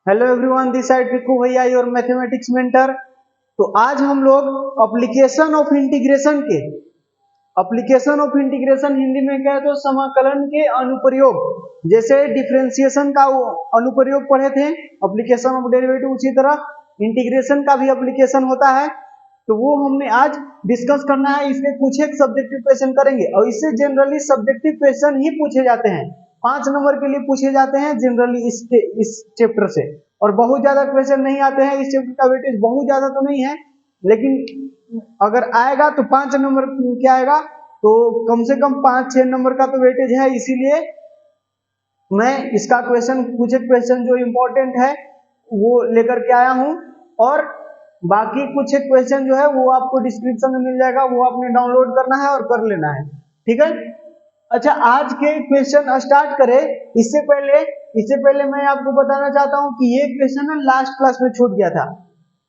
Hello everyone, this side Piku भैया your mathematics mentor. तो आज हम लोग एप्लीकेशन ऑफ इंटीग्रेशन हिंदी में कहे तो समाकलन के अनुप्रयोग, जैसे डिफरेंशिएशन का अनुप्रयोग पढ़े थे, एप्लीकेशन ऑफ डेरिवेटिव, उसी तरह इंटीग्रेशन का भी एप्लीकेशन होता है। तो वो हमने आज डिस्कस करना है। इसमें कुछ एक सब्जेक्टिव क्वेश्चन करेंगे और इससे जनरली सब्जेक्टिव क्वेश्चन ही पूछे जाते हैं, 5 नंबर के लिए पूछे जाते हैं जनरली इस चैप्टर से। और बहुत ज्यादा क्वेश्चन नहीं आते हैं, इस चैप्टर का वेटेज बहुत ज्यादा तो नहीं है, लेकिन अगर आएगा तो 5 नंबर क्या आएगा, तो कम से कम 5-6 नंबर का तो वेटेज है। इसीलिए मैं इसका क्वेश्चन, कुछ एक क्वेश्चन जो इम्पोर्टेंट है वो लेकर के आया हूं, और बाकी कुछ एक क्वेश्चन जो है वो आपको डिस्क्रिप्शन में मिल जाएगा, वो आपने डाउनलोड करना है और कर लेना है, ठीक है। अच्छा, आज के क्वेश्चन स्टार्ट करें। इससे पहले मैं आपको बताना चाहता हूं कि ये क्वेश्चन ना लास्ट क्लास में छूट गया था।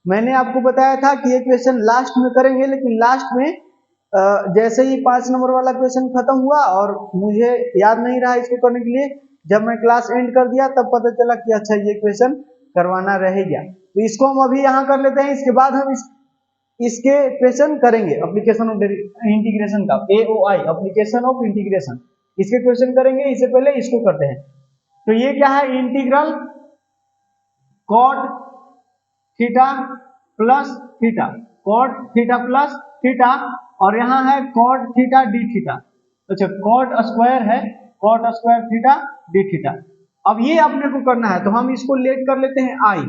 मैंने आपको बताया था कि ये क्वेश्चन लास्ट में करेंगे, लेकिन लास्ट में जैसे ही 5 नंबर वाला क्वेश्चन खत्म हुआ और मुझे याद नहीं रहा इसको करने के लिए, जब मैं क्लास एंड कर दिया तब पता चला कि अच्छा ये क्वेश्चन करवाना रह गया। तो इसको हम अभी यहाँ कर लेते हैं, इसके बाद हम इसके क्वेश्चन करेंगे एप्लीकेशन ऑफ इंटीग्रेशन का, AOI एप्लीकेशन ऑफ इंटीग्रेशन, इसके क्वेश्चन करेंगे। इससे पहले इसको करते हैं। तो ये क्या है, integral cot theta plus theta, cot theta plus theta, और यहाँ है कॉट थीटा डी थीटा। अच्छा, कॉट स्क्वायर है, cot square theta d theta. अब ये अपने को करना है, तो हम इसको लेट कर लेते हैं आई,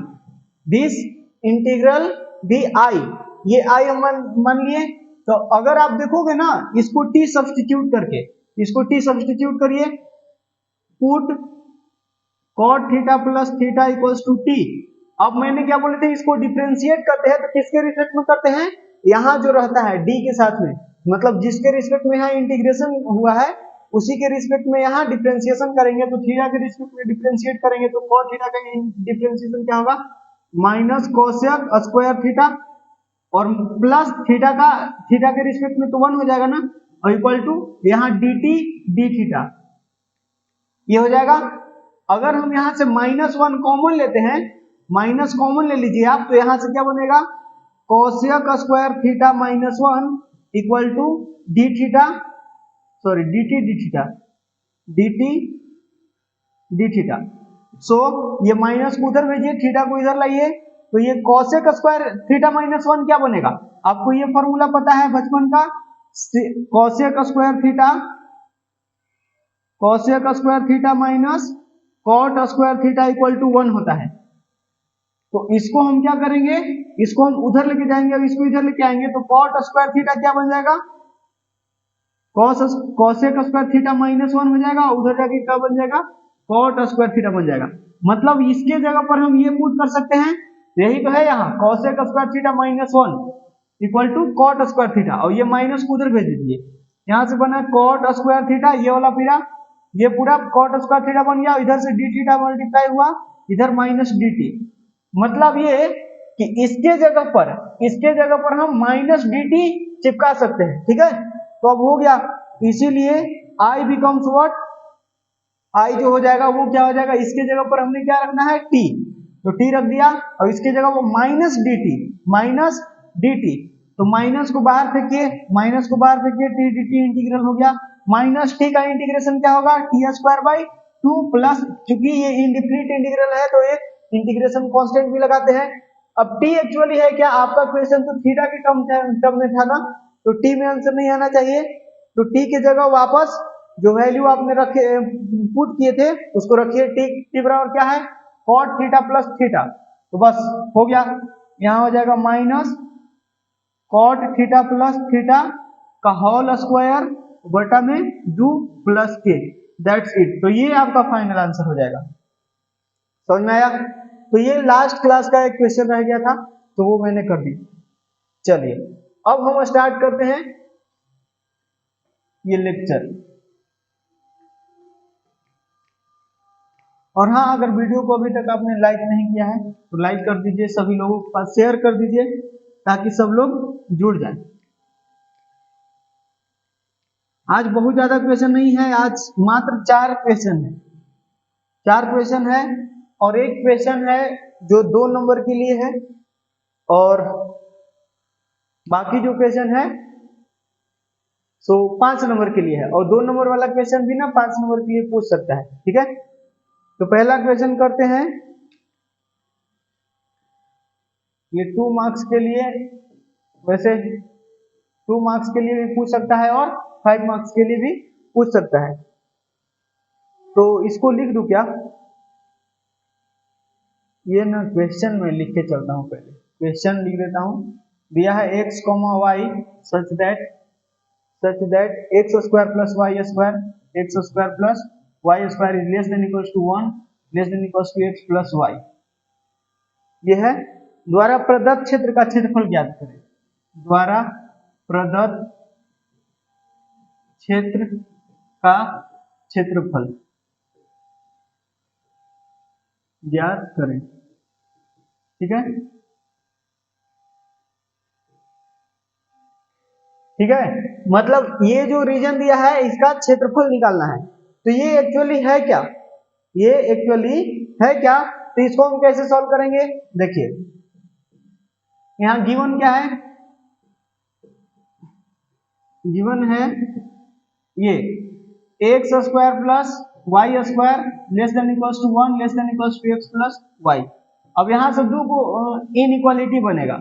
दिस इंटीग्रल डी आई, ये आई हम मान लिए। तो अगर आप देखोगे ना, इसको टी सब्स्टिट्यूट करके, इसको टी सब्स्टिट्यूट करिए, put cot theta plus theta equals to t. अब मैंने क्या बोले थे, इसको डिफरेंशिएट करते हैं तो किसके रिस्पेक्ट में करते हैं, यहाँ जो रहता है डी के साथ में, मतलब जिसके रिस्पेक्ट में यहाँ इंटीग्रेशन हुआ है उसी के रिस्पेक्ट में यहाँ डिफरेंशिएशन करेंगे। तो थीटा के रिस्पेक्ट में डिफरेंशिएट करेंगे तो कॉट थीटा का डिफरेंशिएशन क्या होगा, माइनस कोसेक स्क्वायर थीटा, और प्लस थीटा का, थीटा के रिस्पेक्ट में तो 1 हो जाएगा ना, और इक्वल टू यहाँ डी टी डी थीटा, ये हो जाएगा। अगर हम यहाँ से -1 कॉमन लेते हैं, माइनस कॉमन ले लीजिए आप, तो यहाँ से क्या बनेगा, cosec square theta -1 equal to D theta, sorry D T D theta, D T D theta. So ये माइनस को उधर भेजिए, थीटा को इधर लाइए, तो ये कोसेक स्क्वायर थीटा -1 क्या बनेगा, आपको ये फॉर्मूला पता है बचपन का, cosec square theta, cosec square theta minus cot square theta equal to 1 होता है। तो इसको हम क्या करेंगे, इसको हम उधर लेके जाएंगे, अब इसको इधर लेके आएंगे, तो कॉट स्क्वायर थीटा क्या बन जाएगा, कोसेक स्क्वायर थीटा -1 हो जाएगा, उधर जाके क्या बन जाएगा, कॉट स्क्वायर थीटा बन जाएगा। मतलब इसके जगह पर हम ये पुट कर सकते हैं, यही तो है यहाँ, cosec square theta -1 equal to cot square theta, और ये माइनस को उधर भेज दीजिए, यहाँ से बना कॉट स्क्वायर थीटा, ये वाला पूरा, ये पूरा कॉट स्क्वायर थीटा बन गया, इधर से डी थीटा मल्टीप्लाई हुआ, इधर माइनस डी टी। मतलब ये कि इसके जगह पर हम माइनस डी टी चिपका सकते हैं, ठीक है। तो अब हो गया, इसीलिए आई बिकम्स व्हाट, आई जो हो जाएगा वो क्या हो जाएगा, इसके जगह पर हमने क्या रखना है, टी, तो टी रख दिया, और इसके जगह वो माइनस डी टी, तो माइनस को बाहर फेंकिए, टी डी टी इंटीग्रल हो गया। माइनस टी का इंटीग्रेशन क्या होगा, टी स्क्वायर बाई 2 प्लस, क्योंकि ये इंडिफिनिट इंटीग्रल है तो एक इंटीग्रेशन कांस्टेंट भी लगाते हैं। अब टी एक्चुअली है क्या, आपका क्वेश्चन तो थीटा के टर्म में था ना, तो टी में आंसर नहीं आना चाहिए, तो टी की जगह वापस जो वैल्यू आपने रखे पुट किए थे उसको रखिए, टी बराबर क्या है, कॉट थीटा प्लस थीटा, तो बस हो गया, यहाँ हो जाएगा minus cot theta plus theta का होल स्क्वायर बटा में 2 प्लस के, दैट्स इट। तो ये आपका फाइनल आंसर हो जाएगा, समझ में आया। तो ये लास्ट क्लास का एक क्वेश्चन रह गया था, तो वो मैंने कर दी। चलिए अब हम स्टार्ट करते हैं ये लेक्चर। और हाँ, अगर वीडियो को अभी तक आपने लाइक नहीं किया है तो लाइक कर दीजिए, सभी लोगों के पास शेयर कर दीजिए ताकि सब लोग जुड़ जाएं। आज बहुत ज्यादा क्वेश्चन नहीं है, आज मात्र 4 क्वेश्चन है, 4 क्वेश्चन है, और एक क्वेश्चन है जो 2 नंबर के लिए है, और बाकी जो क्वेश्चन है सो 5 नंबर के लिए है, और 2 नंबर वाला क्वेश्चन भी ना 5 नंबर के लिए पूछ सकता है। ठीक है, तो पहला क्वेश्चन करते हैं। ये 2 मार्क्स के लिए, वैसे 2 मार्क्स के लिए भी पूछ सकता है और 5 मार्क्स के लिए भी पूछ सकता है। तो इसको लिख दूं क्या? ये ना क्वेश्चन में लिख के चलता हूं, पहले क्वेश्चन लिख देता हूं। दिया है x, y such that x square plus y square, x square plus y square is less than equals to 1, less than equals to x plus y. ये है द्वारा प्रदत्त क्षेत्र का क्षेत्रफल ज्ञात करें। द्वारा प्रदत्त क्षेत्र का क्षेत्रफल ज्ञात करें। ठीक है, ठीक है, मतलब ये जो रीजन दिया है इसका क्षेत्रफल निकालना है। तो ये एक्चुअली है क्या? ये एक्चुअली है क्या? तो इसको हम कैसे सॉल्व करेंगे? देखिए यहां गिवन क्या है? गिवन है ये x square plus y square less than equals to 1, less than equals to x plus y. अब यहां से दो को इनइक्वालिटी बनेगा,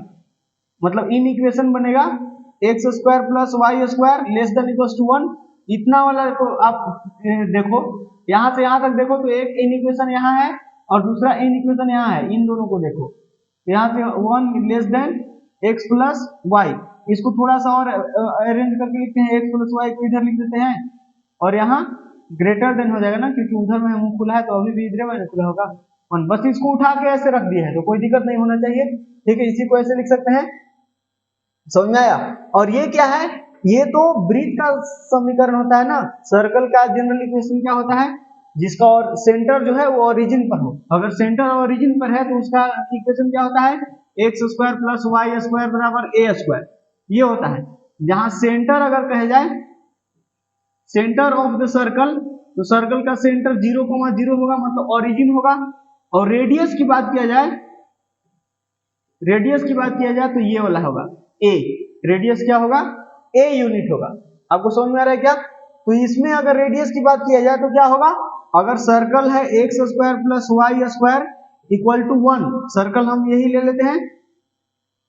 मतलब इन इक्वेशन बनेगा x square plus y square less than equals to 1। इतना वाला को आप देखो, यहां से यहां तक देखो तो एक इन इक्वेशन यहाँ है और दूसरा इन इक्वेशन यहाँ है, इन दोनों को देखो। यहाँ से 1 less than x plus y, इसको थोड़ा सा और अरेंज करके लिखते हैं, एक्स प्लस वाई को इधर लिख देते हैं और यहाँ ग्रेटर देन हो जाएगा ना, क्योंकि उधर में मुंह खुला है तो अभी भी इधर में खुला होगा 1। बस इसको उठा के ऐसे रख दिया है तो कोई दिक्कत नहीं होना चाहिए। ठीक है, इसी को ऐसे लिख सकते हैं। समझ में आया? और ये क्या है? ये तो वृत्त का समीकरण होता है ना। सर्कल का जनरल इक्वेशन क्या होता है? जिसका और सेंटर जो है वो ओरिजिन पर हो। अगर सेंटर ओरिजिन पर है तो उसका इक्वेशन क्या होता है? X square plus y square बराबर ए स्क्वायर, ये होता है। जहां सेंटर अगर कहे जाए, सेंटर ऑफ द सर्कल, तो सर्कल का सेंटर 0,0 होगा, मतलब ओरिजिन होगा। और रेडियस की बात किया जाए, रेडियस की बात किया जाए तो ये वाला होगा ए। रेडियस क्या होगा? ए यूनिट होगा। आपको समझ में आ रहा है क्या? तो इसमें अगर रेडियस की बात किया जाए तो क्या होगा? अगर सर्कल है x square plus y square equal to 1, circle हम यही ले लेते हैं।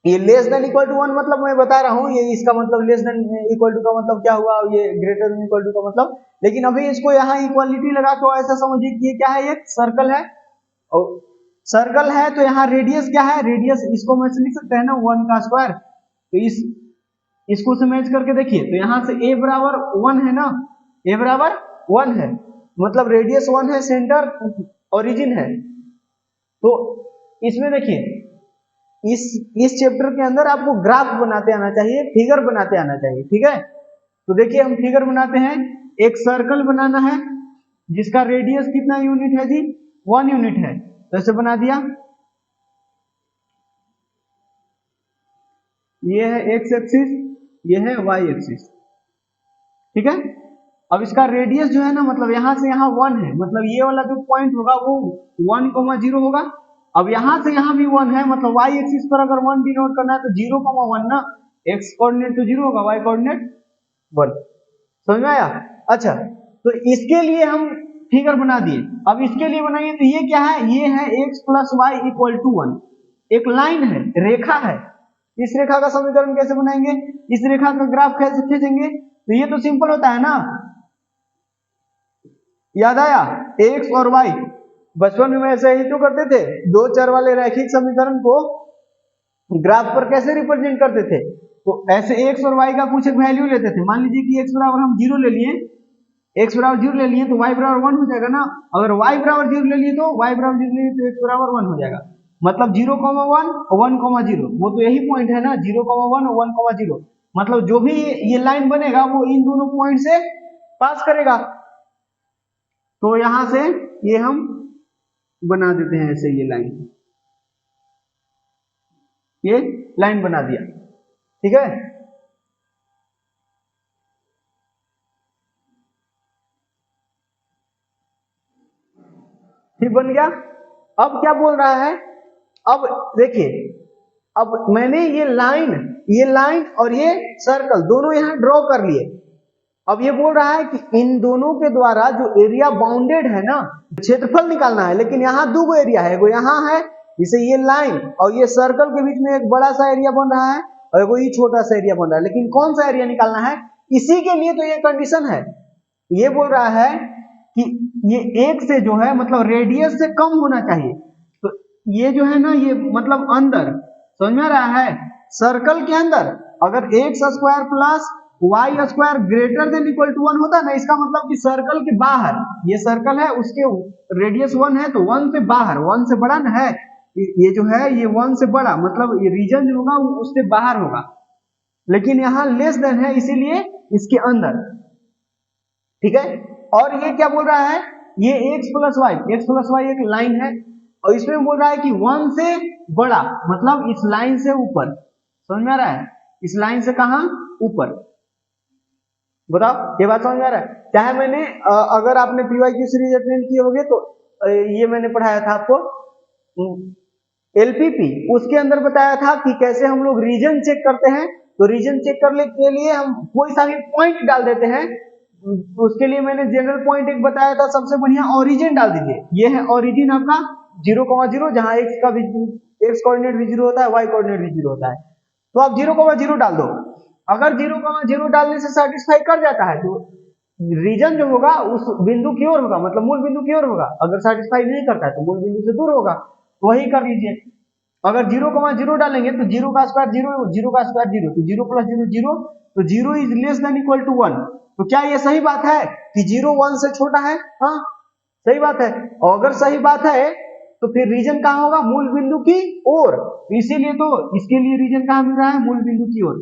ये लेस देन इक्वल टू 1 मतलब मैं बता रहा हूं, ये इसका मतलब लेस देन इक्वल टू का मतलब क्या हुआ, ये ग्रेटर देन इक्वल टू का मतलब। लेकिन अभी इसको यहाँ इक्वालिटी लगा तो ऐसा समझिए कि ये क्या है? एक सर्कल है, और सर्कल है तो यहाँ रेडियस क्या है? रेडियस इसको मैं लिख सकते हैं ना 1 का स्क्वायर। तो इसको से मैच करके देखिए, तो यहाँ से a बराबर 1 है ना, a बराबर 1 है, मतलब रेडियस 1 है, सेंटर ओरिजिन है। तो इसमें देखिए इस चैप्टर के अंदर आपको ग्राफ बनाते आना चाहिए, फिगर बनाते आना चाहिए। ठीक है, तो देखिए हम फिगर बनाते हैं। एक सर्कल बनाना है जिसका रेडियस कितना यूनिट है जी? 1 यूनिट है। तो ऐसे बना दिया, ये है एक्स एक्सिस, ये है वाई एक्सिस। ठीक है, अब इसका रेडियस जो है ना, मतलब यहां से यहाँ 1 है, मतलब ये वाला जो पॉइंट होगा वो 1,0 होगा। अब यहां से यहाँ भी 1 है, मतलब वाई एक्सिस पर अगर 1 डिनोट करना है तो 0,1 ना, एक्स कोऑर्डिनेट तो 0 होगा, वाई कोऑर्डिनेट 1। समझ में आया? अच्छा, तो इसके लिए हम फिगर बना दिए। अब इसके लिए बनाइए तो ये क्या है? ये है x plus y equal to 1। एक लाइन है, रेखा है। इस रेखा का समीकरण कैसे बनाएंगे? इस रेखा का ग्राफ कैसे खींचेंगे? तो ये तो सिंपल होता है ना, याद आया? एक्स और वाई, बचपन में ऐसे ही तो करते थे, दो चर वाले रैखिक समीकरण को ग्राफ पर कैसे रिप्रेजेंट करते थे? तो ऐसे एक्स और वाई का कुछ एक वैल्यू लेते थे। मान लीजिए कि एक्स बराबर हम 0 ले लिए, एक्स बराबर 0 ले लिए तो वाई बराबर 1 हो जाएगा ना। अगर वाई बराबर 0 ले लिए तो वाई बराबर 0 ले लिए तो एक्स बराबर 1 हो जाएगा। मतलब 0,1 1,0, वो तो यही पॉइंट है ना, 0,1 1,0। मतलब जो भी ये लाइन बनेगा वो इन दोनों पॉइंट से पास करेगा। तो यहां से ये हम बना देते हैं ऐसे, ये लाइन बना दिया। ठीक है, ठीक बन गया। अब क्या बोल रहा है, अब देखिए, अब मैंने ये लाइन और ये सर्कल दोनों यहां ड्रॉ कर लिए। अब ये बोल रहा है कि इन दोनों के द्वारा जो एरिया बाउंडेड है ना, क्षेत्रफल निकालना है। लेकिन यहाँ दो एरिया है, यहाँ है जिसे ये लाइन और ये सर्कल के बीच में एक बड़ा सा एरिया बन रहा है और वो ये छोटा सा एरिया बन रहा है। लेकिन कौन सा एरिया निकालना है, इसी के लिए तो ये कंडीशन है। ये बोल रहा है कि ये एक से जो है मतलब रेडियस से कम होना चाहिए। तो ये जो है ना, ये मतलब अंदर, समझ में आ रहा है, सर्कल के अंदर अगर x square plus y square greater than equal to 1 होता ना, इसका मतलब कि सर्कल के बाहर, ये सर्कल है उसके रेडियस 1 है तो 1 से बाहर, 1 से बड़ा ना है, ये जो है ये 1 से बड़ा, मतलब ये रीजन जो होगा वो उससे बाहर होगा। लेकिन यहाँ लेस देन है इसीलिए इसके अंदर, ठीक है। और ये क्या बोल रहा है, ये x प्लस वाई एक लाइन है और इसमें बोल रहा है कि 1 से बड़ा, मतलब इस लाइन से ऊपर, समझ में आ रहा है, इस लाइन से कहां ऊपर, बताओ ये बात समझ में आ रहा है। चाहे मैंने अगर आपने PYQ सीरीज अटेंड किए होंगे तो ये मैंने पढ़ाया था आपको LPP, उसके अंदर बताया था कि कैसे हम लोग रीजन चेक करते हैं। तो रीजन चेक करने के लिए हम कोई सा भी पॉइंट डाल देते हैं, उसके लिए मैंने जनरल पॉइंट एक बताया था, सबसे बढ़िया ओरिजिन डाल दीजिए। ये है ओरिजिन आपका 0,0, जहां x का भी x कोऑर्डिनेट भी 0 होता है, y कोऑर्डिनेट भी 0 होता है। तो आप 0,0 डाल दो। अगर 0,0 डालने से सेटिस्फाई कर जाता है तो रीजन जो होगा उस बिंदु की ओर होगा, मतलब मूल बिंदु की ओर होगा। अगर सेटिस्फाई नहीं करता है तो मूल बिंदु से दूर होगा, तो वही कर लीजिए। अगर 0,0 डालेंगे तो 0 का स्क्वायर 0, 0 का स्क्वायर 0, तो 0 प्लस 0 0, तो 0 is less than equal to 1। तो क्या ये सही बात है कि 0 1 से छोटा है? हाँ सही बात है। और अगर सही बात है तो फिर रीजन कहाँ होगा, मूल बिंदु की ओर। इसीलिए तो इसके लिए रीजन कहाँ मिल रहा है, मूल बिंदु की ओर।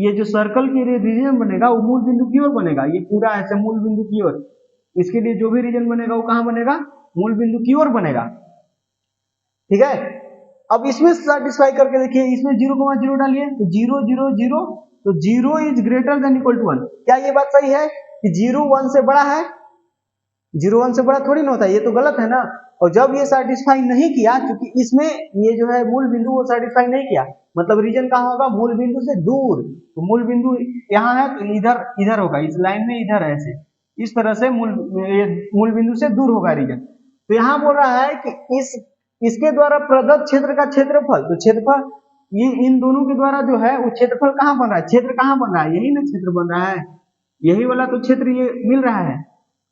ये जो सर्कल की रीजन बनेगा वो मूल बिंदु की ओर बनेगा, ये पूरा ऐसे मूल बिंदु की ओर। इसके लिए जो भी रीजन बनेगा वो कहाँ बनेगा, मूल बिंदु की ओर बनेगा, ठीक है। अब इसमें सेटिस्फाई करके देखिए, इसमें 0,0 डालिए तो 0 0 0, तो 0 is greater than equal to 1। क्या ये बात सही है कि 0 1 से बड़ा है? 0 1 से बड़ा थोड़ी ना होता है, ये तो गलत है ना। और जब ये सेटिस्फाई नहीं किया, क्योंकि इसमें ये जो है मूल बिंदु वो सेटिस्फाई नहीं किया, मतलब रीजन कहाँ होगा, मूल बिंदु से दूर। तो मूल बिंदु यहाँ है तो इधर इधर होगा, इस लाइन में इधर है, ऐसे इस तरह से मूल बिंदु से दूर होगा रीजन। तो यहाँ बोल रहा है कि इसके द्वारा प्रदत्त क्षेत्र का क्षेत्रफल, तो क्षेत्रफल ये इन दोनों के द्वारा जो है वो क्षेत्रफल कहाँ बन रहा है, क्षेत्र कहाँ बन रहा है, यही ना क्षेत्र बन रहा है, यही वाला तो क्षेत्र ये मिल रहा है।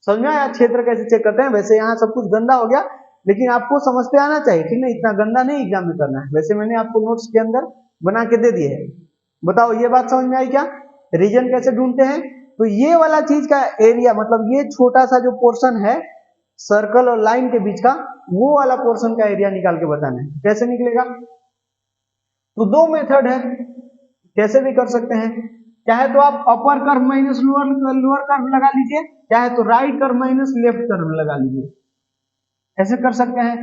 समझ में आया क्षेत्र कैसे चेक करते हैं। वैसे यहाँ सब कुछ गंदा हो गया, लेकिन आपको समझते आना चाहिए, ठीक ना, इतना गंदा नहीं एग्जाम में करना है। वैसे मैंने आपको नोट्स के अंदर बना के दे दिए है। बताओ ये बात समझ में आई क्या, रीजन कैसे ढूंढते हैं। तो ये वाला चीज का एरिया, मतलब ये छोटा सा जो पोर्शन है सर्कल और लाइन के बीच का, वो वाला पोर्शन का एरिया निकाल के बताना है। कैसे निकलेगा, तो दो मेथड है, कैसे भी कर सकते हैं। चाहे तो आप upper curve minus lower curve लगा लीजिए, चाहे तो right curve minus left curve लगा लीजिए, ऐसे कर सकते हैं,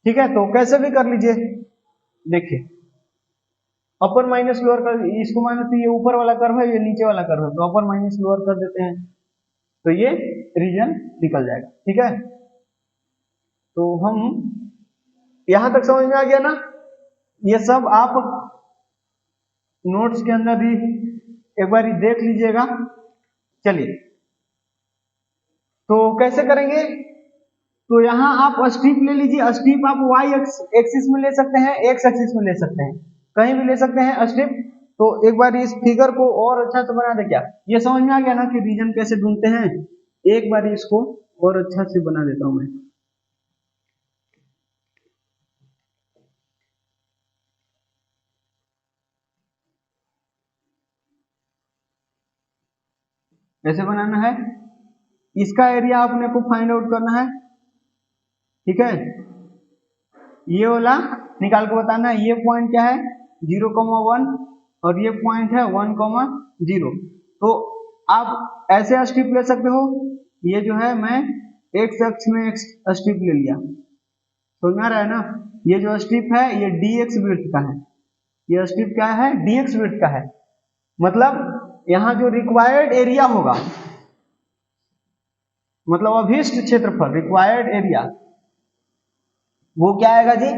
ठीक है। तो कैसे भी कर लीजिए, देखिए अपर माइनस लोअर कर्व, इसको माने तो ये ऊपर वाला कर्व है, ये नीचे वाला कर्व है, तो अपर माइनस लोअर कर देते हैं, तो ये रीजन निकल जाएगा, ठीक है। तो हम यहां तक समझ में आ गया ना, ये सब आप नोट्स के अंदर भी एक बार देख लीजिएगा। चलिए तो कैसे करेंगे, तो यहाँ आप स्ट्रिप ले लीजिए। स्ट्रिप आप वाई एक्सिस में ले सकते हैं, एक्स एक्सिस में ले सकते हैं, कहीं भी ले सकते हैं स्ट्रिप। तो एक बार इस फिगर को और अच्छा से बना दे, क्या ये समझ में आ गया ना कि रीजन कैसे ढूंढते हैं। एक बार इसको और अच्छा से बना देता हूं मैं। कैसे बनाना है, इसका एरिया अपने को फाइंड आउट करना है, ठीक है। ये वाला निकाल के बताना है, ये पॉइंट क्या है 0,1 और ये पॉइंट है 1,0। तो आप ऐसे स्ट्रिप ले सकते हो, ये जो है मैं एक्स अक्ष में एक स्ट्रिप ले लिया, समझ में आ रहा है ना। ये जो स्ट्रिप है ये dx वृत्त का है, ये स्ट्रिप क्या है, dx वृत्त का है। मतलब यहाँ जो रिक्वायर्ड एरिया होगा, मतलब अभीष्ट क्षेत्रफल, रिक्वायर्ड एरिया, वो क्या आएगा जी,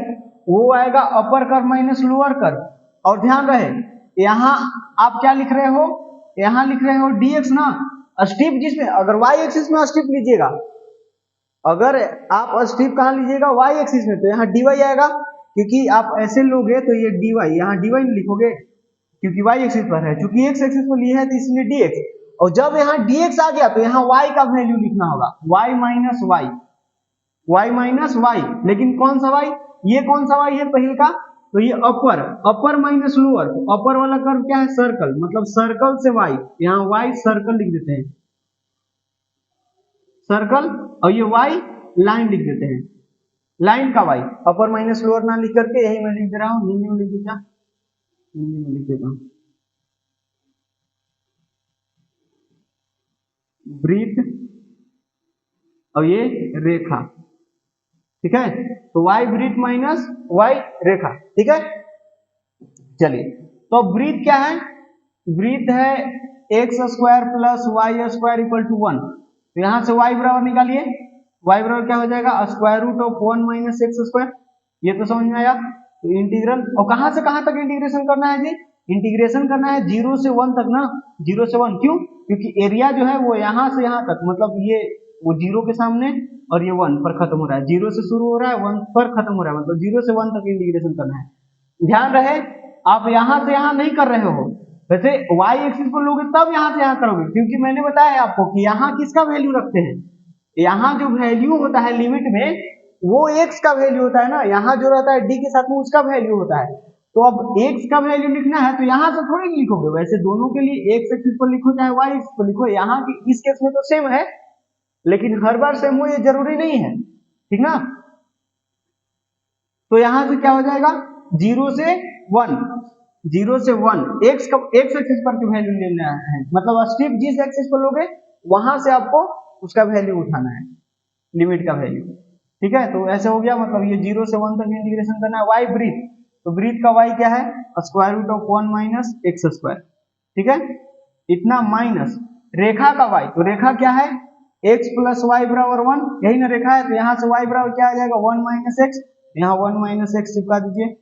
वो आएगा upper curve minus lower curve. और ध्यान रहे यहाँ आप क्या लिख रहे हो, यहाँ लिख रहे हो dx ना, स्टीप जिसमें अगर y एक्सिस में स्टीप लीजिएगा, अगर आप स्टीप कहाँ लीजिएगा y एक्सिस में, तो यहाँ dy आएगा, क्योंकि आप ऐसे लोगे तो ये dy, यहाँ dy नहीं लिखोगे क्योंकि y एक्सिस पर है, क्योंकि x एक्सिस पर लिए है तो इसलिए dx। और जब यहाँ dx आ गया तो यहाँ y का वैल्यू लिखना होगा, y minus y, y minus y। लेकिन कौन सा y, ये कौन सा y है पहले का, तो ये अपर माइनस लोअर। अपर वाला कर्व क्या है, सर्कल, मतलब सर्कल से y, यहाँ y सर्कल लिख देते हैं, सर्कल, और ये y लाइन लिख देते हैं, लाइन का y, अपर माइनस लोअर ना लिख करके यही मैं लिख दे रहा हूँ, हिंदी में लिख देता, हिंदी में लिख देता हूँ, वृत्त और ये रेखा, ठीक है। तो y वृत्त माइनस y रेखा, ठीक है। चलिए, तो वृत्त क्या है, वृत्त है x square plus y square equal to 1। तो यहां से y बराबर निकालिए, y बराबर क्या हो जाएगा, square root of 1 minus x square. ये तो समझ में आया। तो इंटीग्रल, और कहां से कहां तक इंटीग्रेशन करना है जी, इंटीग्रेशन करना है 0 से 1 तक ना, 0 से 1, क्यों, क्योंकि एरिया जो है वो यहां से यहां तक, मतलब ये वो 0 के सामने और ये 1 पर खत्म हो रहा है, 0 से शुरू हो रहा है 1 पर खत्म हो रहा है, मतलब 0 से 1 तक इंटीग्रेशन करना है। ध्यान रहे आप यहां से यहां नहीं कर रहे हो, वैसे y एक्सिस पर लोगे तब यहां से यहां करोगे, क्योंकि मैंने बताया आपको कि यहां किसका वैल्यू रखते हैं, यहां जो वैल्यू होता है लिमिट में वो x का वैल्यू होता है ना, यहां जो रहता है d के साथ में उसका वैल्यू होता है। तो अब x का वैल्यू लिखना है तो यहां से थोड़ी लिखोगे, वैसे दोनों के लिए x एक्सिस पर लिखो चाहे y एक्सिस पर लिखो, यहाँ की इस केस में तो सेम है, लेकिन हर बार सेम हो ये जरूरी नहीं है, ठीक ना। तो यहां से क्या हो जाएगा, 0 से 1, 0 से 1 x एक्सिस पर की वैल्यू लेना है, मतलब स्ट्रिप जिस एक्सिस पर लोगे वहां से आपको उसका वैल्यू उठाना है, लिमिट का वैल्यू, ठीक है। तो ऐसे हो गया, मतलब ये 0 से 1 तक इंटीग्रेशन करना है। y वृत्त, तो वृत्त का y क्या है, square root of 1 minus x square, ठीक है, इतना माइनस रेखा का y, तो रेखा क्या है, x प्लस वाई बराबर 1, यही ना रेखा है, तो यहाँ से y बराबर क्या आ जाएगा 1 माइनस एक्स, यहाँ 1 माइनस एक्स चिपका दीजिए,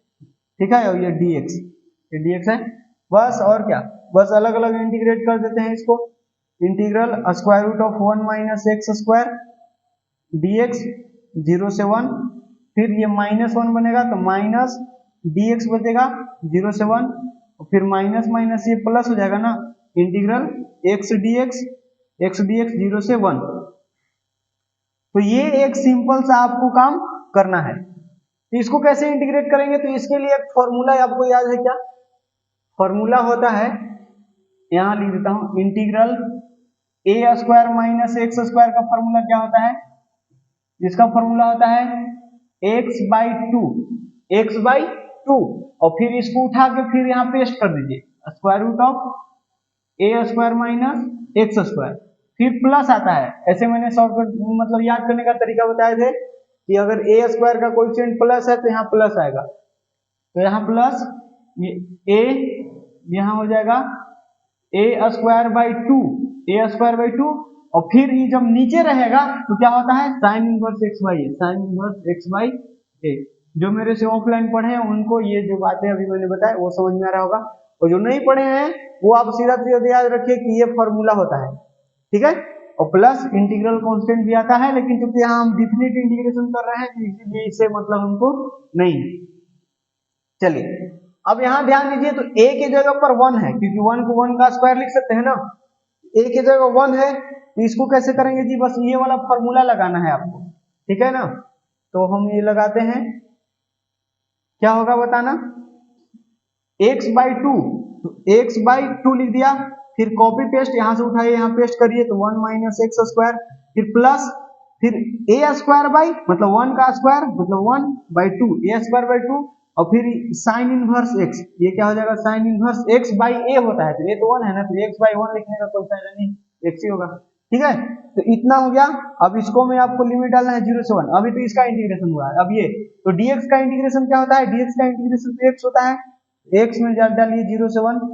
ठीक है, और ये dx, ये dx है बस, और क्या, बस अलग अलग इंटीग्रेट कर देते हैं इसको, integral square root of 1 minus x square dx 0 से 1, फिर ये माइनस 1 बनेगा तो माइनस dx बचेगा 0 से 1, और फिर माइनस माइनस ये प्लस हो जाएगा ना, इंटीग्रल x dx 0 से 1। तो ये एक सिंपल सा आपको काम करना है। तो इसको कैसे इंटीग्रेट करेंगे, तो इसके लिए एक फॉर्मूला आपको याद है क्या, फॉर्मूला होता है, यहां लिख देता हूं, integral a square minus x square का फॉर्मूला क्या होता है, इसका फॉर्मूला होता है x बाई 2, और फिर इसको उठा के फिर यहाँ पेस्ट कर दीजिए, square root of a square minus x square, फिर प्लस आता है। ऐसे मैंने शॉर्टकट मतलब याद करने का तरीका बताए थे कि अगर a स्क्वायर का कोएफिशिएंट प्लस है तो यहाँ प्लस आएगा, तो यहाँ प्लस ये a, यहाँ हो जाएगा a स्क्वायर बाई 2, और फिर ये जब नीचे रहेगा तो क्या होता है, sine inverse X by A, sine inverse X by A. जो मेरे से ऑफलाइन पढ़े हैं उनको ये जो बातें अभी मैंने बताया वो समझ में आ रहा होगा, और जो नहीं पढ़े हैं वो आप सीधा सीधा याद रखिए कि ये फॉर्मूला होता है, ठीक है। और प्लस इंटीग्रल कांस्टेंट भी आता है, लेकिन क्योंकि यहाँ हम डिफिनिट इंटीग्रेशन कर रहे हैं तो इसीलिए इससे मतलब हमको नहीं। चलिए अब यहाँ ध्यान दीजिए, तो a की जगह पर 1 है, क्योंकि 1 को 1 का स्क्वायर लिख सकते हैं ना, a की जगह 1 है, तो इसको कैसे करेंगे जी, बस ये वाला फॉर्मूला लगाना है आपको, ठीक है ना। तो हम ये लगाते हैं, क्या होगा बताना, x बाई 2, तो x बाई 2 लिख दिया, फिर कॉपी पेस्ट यहाँ से उठाइए यहाँ पेस्ट करिए, तो 1 माइनस एक्स स्क्वायर, फिर प्लस, फिर a स्क्वायर बाई मतलब 1 का स्क्वायर मतलब 1 बाई 2, a स्क्वायर बाई 2, और फिर साइन इनवर्स x, ये क्या हो जाएगा, sine inverse x by a होता है, तो ये तो 1 है ना, तो x बाई 1 लिखने का कोई फायदा नहीं, x ही होगा, ठीक है। तो इतना हो गया। अब इसको में आपको लिमिट डालना है 0 से 1, अभी तो इसका इंटीग्रेशन हुआ है, अब ये तो dx का इंटीग्रेशन क्या होता है, dx का इंटीग्रेशन तो x होता है, x में डालिए 0 से 1,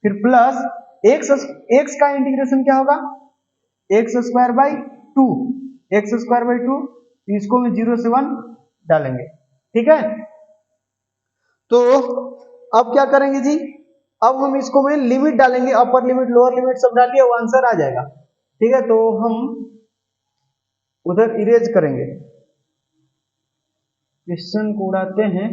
फिर प्लस x का इंटीग्रेशन क्या होगा, x square by 2, x square by 2, इसको में 0 से 1 डालेंगे, ठीक है, तो अब क्या करेंगे जी, अब हम इसको में लिमिट डालेंगे, अपर लिमिट लोअर लिमिट सब डालिए, वो आंसर आ जाएगा। ठीक है, तो हम उधर इरेज करेंगे, क्वेश्चन को उड़ाते हैं।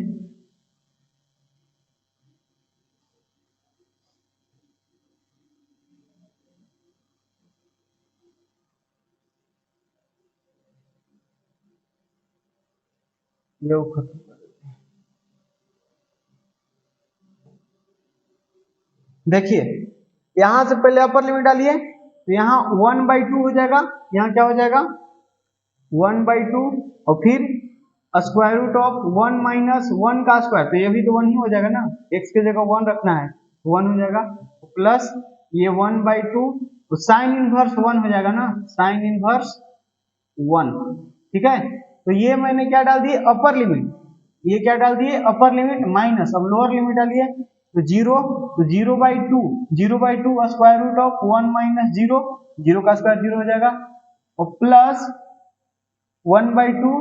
ये खत्म, देखिए यहां से पहले अपर लिमिट डालिए, तो यहाँ 1/2 हो जाएगा, यहाँ क्या हो जाएगा 1/2, और फिर स्क्वायर रूट ऑफ 1 माइनस 1 का स्क्वायर, तो ये भी तो 1 ही हो जाएगा ना, x की जगह 1 रखना है, 1 हो जाएगा, प्लस ये 1/2, तो साइन इनवर्स 1 हो जाएगा ना, साइन इनवर्स 1। ठीक है, तो ये मैंने क्या डाल दिए अपर लिमिट, ये क्या डाल दिए अपर लिमिट माइनस, अब लोअर लिमिट डालिए, तो 0, तो 0/2, 0/2 स्क्वायर रूट ऑफ 1 माइनस 0, 0 का स्क्वायर 0 हो जाएगा, और प्लस 1/2,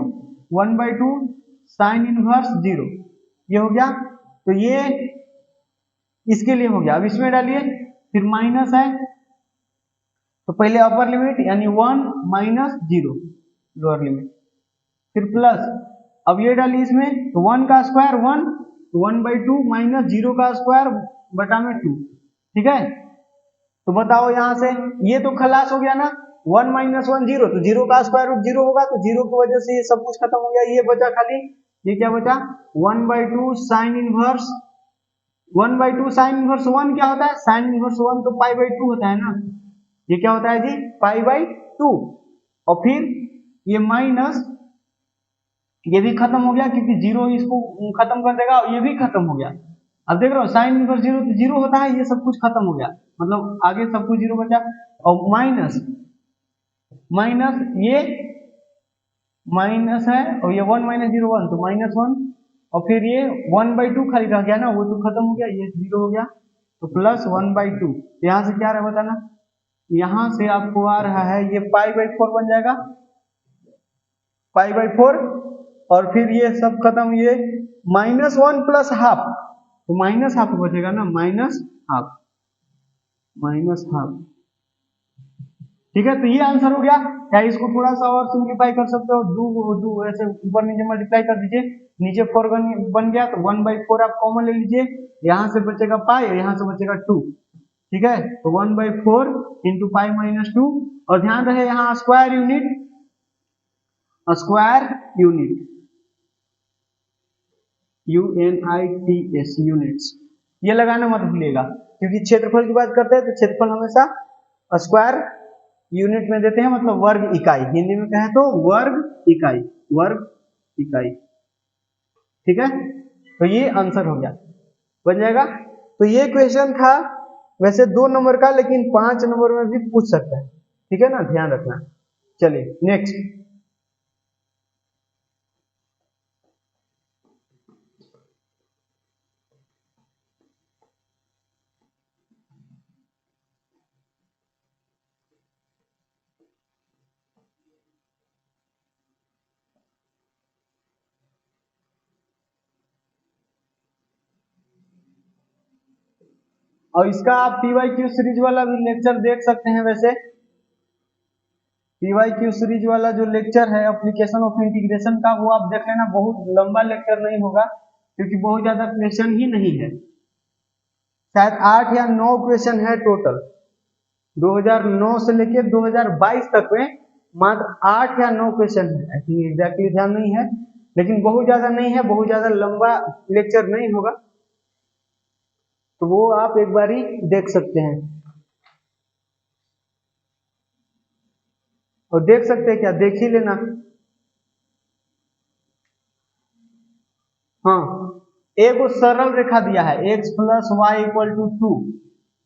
1/2 साइन इनवर्स 0, ये हो गया, तो ये इसके लिए हो गया। अब इसमें डालिए, फिर माइनस है, तो पहले अपर लिमिट यानी 1 माइनस 0 लोअर लिमिट, फिर प्लस, अब ये डालिए इसमें, तो 1 का स्क्वायर 1, 1/2 माइनस 0 का स्क्वायर बटा में 2। ठीक है, तो बताओ यहां से ये तो खलास हो गया ना, 1 माइनस 1 0, तो 0 का स्क्वायर रूट 0 होगा, तो 0 की वजह से ये सब कुछ खत्म हो गया, ये बचा खाली, ये क्या बचा 1/2 साइन इनवर्स, 1/2 साइन इनवर्स 1 क्या होता है, साइन इनवर्स 1 तो π/2 होता है ना, ये क्या होता है जी π/2, और फिर ये माइनस, ये भी खत्म हो गया क्योंकि 0 इसको खत्म कर देगा, और ये भी खत्म हो गया। अब देख रहे हो साइन इनवर्स 0 तो 0 होता है, ये सब कुछ खत्म हो गया, मतलब आगे सब कुछ 0 बचा, और माइनस माइनस ये माइनस है, और ये 1 माइनस 0 1, तो -1, और फिर ये 1/2 खाली रह गया ना, वो तो खत्म हो गया, ये 0 हो गया, तो प्लस 1/2, यहाँ से क्या रहा बताना, यहाँ से आपको आ रहा है ये π/4 बन जाएगा, π/4, और फिर ये सब खत्म, ये -1 प्लस हाफ, तो माइनस हाफ बचेगा ना, माइनस हाफ। ठीक है, तो ये आंसर हो गया। क्या इसको थोड़ा सा और सिंप्लीफाई कर सकते हो, दो ऐसे ऊपर नीचे मल्टीप्लाई कर दीजिए, नीचे 4 बन गया, तो 1/4 आप कॉमन ले लीजिए, यहाँ से बचेगा पाई, यहाँ से बचेगा 2। ठीक है, तो 1/4 इंटू π-2, और ध्यान रहे यहाँ स्क्वायर यूनिट, UNITS यूनिट्स, ये लगाना मत भूलिएगा, क्योंकि क्षेत्रफल की बात करते हैं तो क्षेत्रफल हमेशा स्क्वायर यूनिट में देते हैं, मतलब वर्ग इकाई, हिंदी में कहें तो वर्ग इकाई, वर्ग इकाई। ठीक है, तो ये आंसर हो गया, बन जाएगा। तो ये क्वेश्चन था वैसे 2 नंबर का, लेकिन 5 नंबर में भी पूछ सकता है, ठीक है ना, ध्यान रखना। चलिए नेक्स्ट, और इसका आप PYQ सीरीज वाला भी लेक्चर देख सकते हैं। वैसे PYQ सीरीज वाला जो लेक्चर है एप्लीकेशन ऑफ इंटीग्रेशन का, वो आप देख लेना, बहुत लंबा लेक्चर नहीं होगा, क्योंकि बहुत ज्यादा क्वेश्चन ही नहीं है, शायद 8 या 9 क्वेश्चन है टोटल, 2009 से लेके 2022 तक में मात्र 8 या 9 क्वेश्चन है, आई थिंक एग्जैक्टली ध्यान नहीं है, लेकिन बहुत ज्यादा नहीं है, बहुत ज्यादा लंबा लेक्चर नहीं होगा, तो वो आप एक बार ही देख सकते हैं। और देख सकते हैं क्या, देख ही लेना। हाँ, एक वो सरल रेखा दिया है x + y = 2,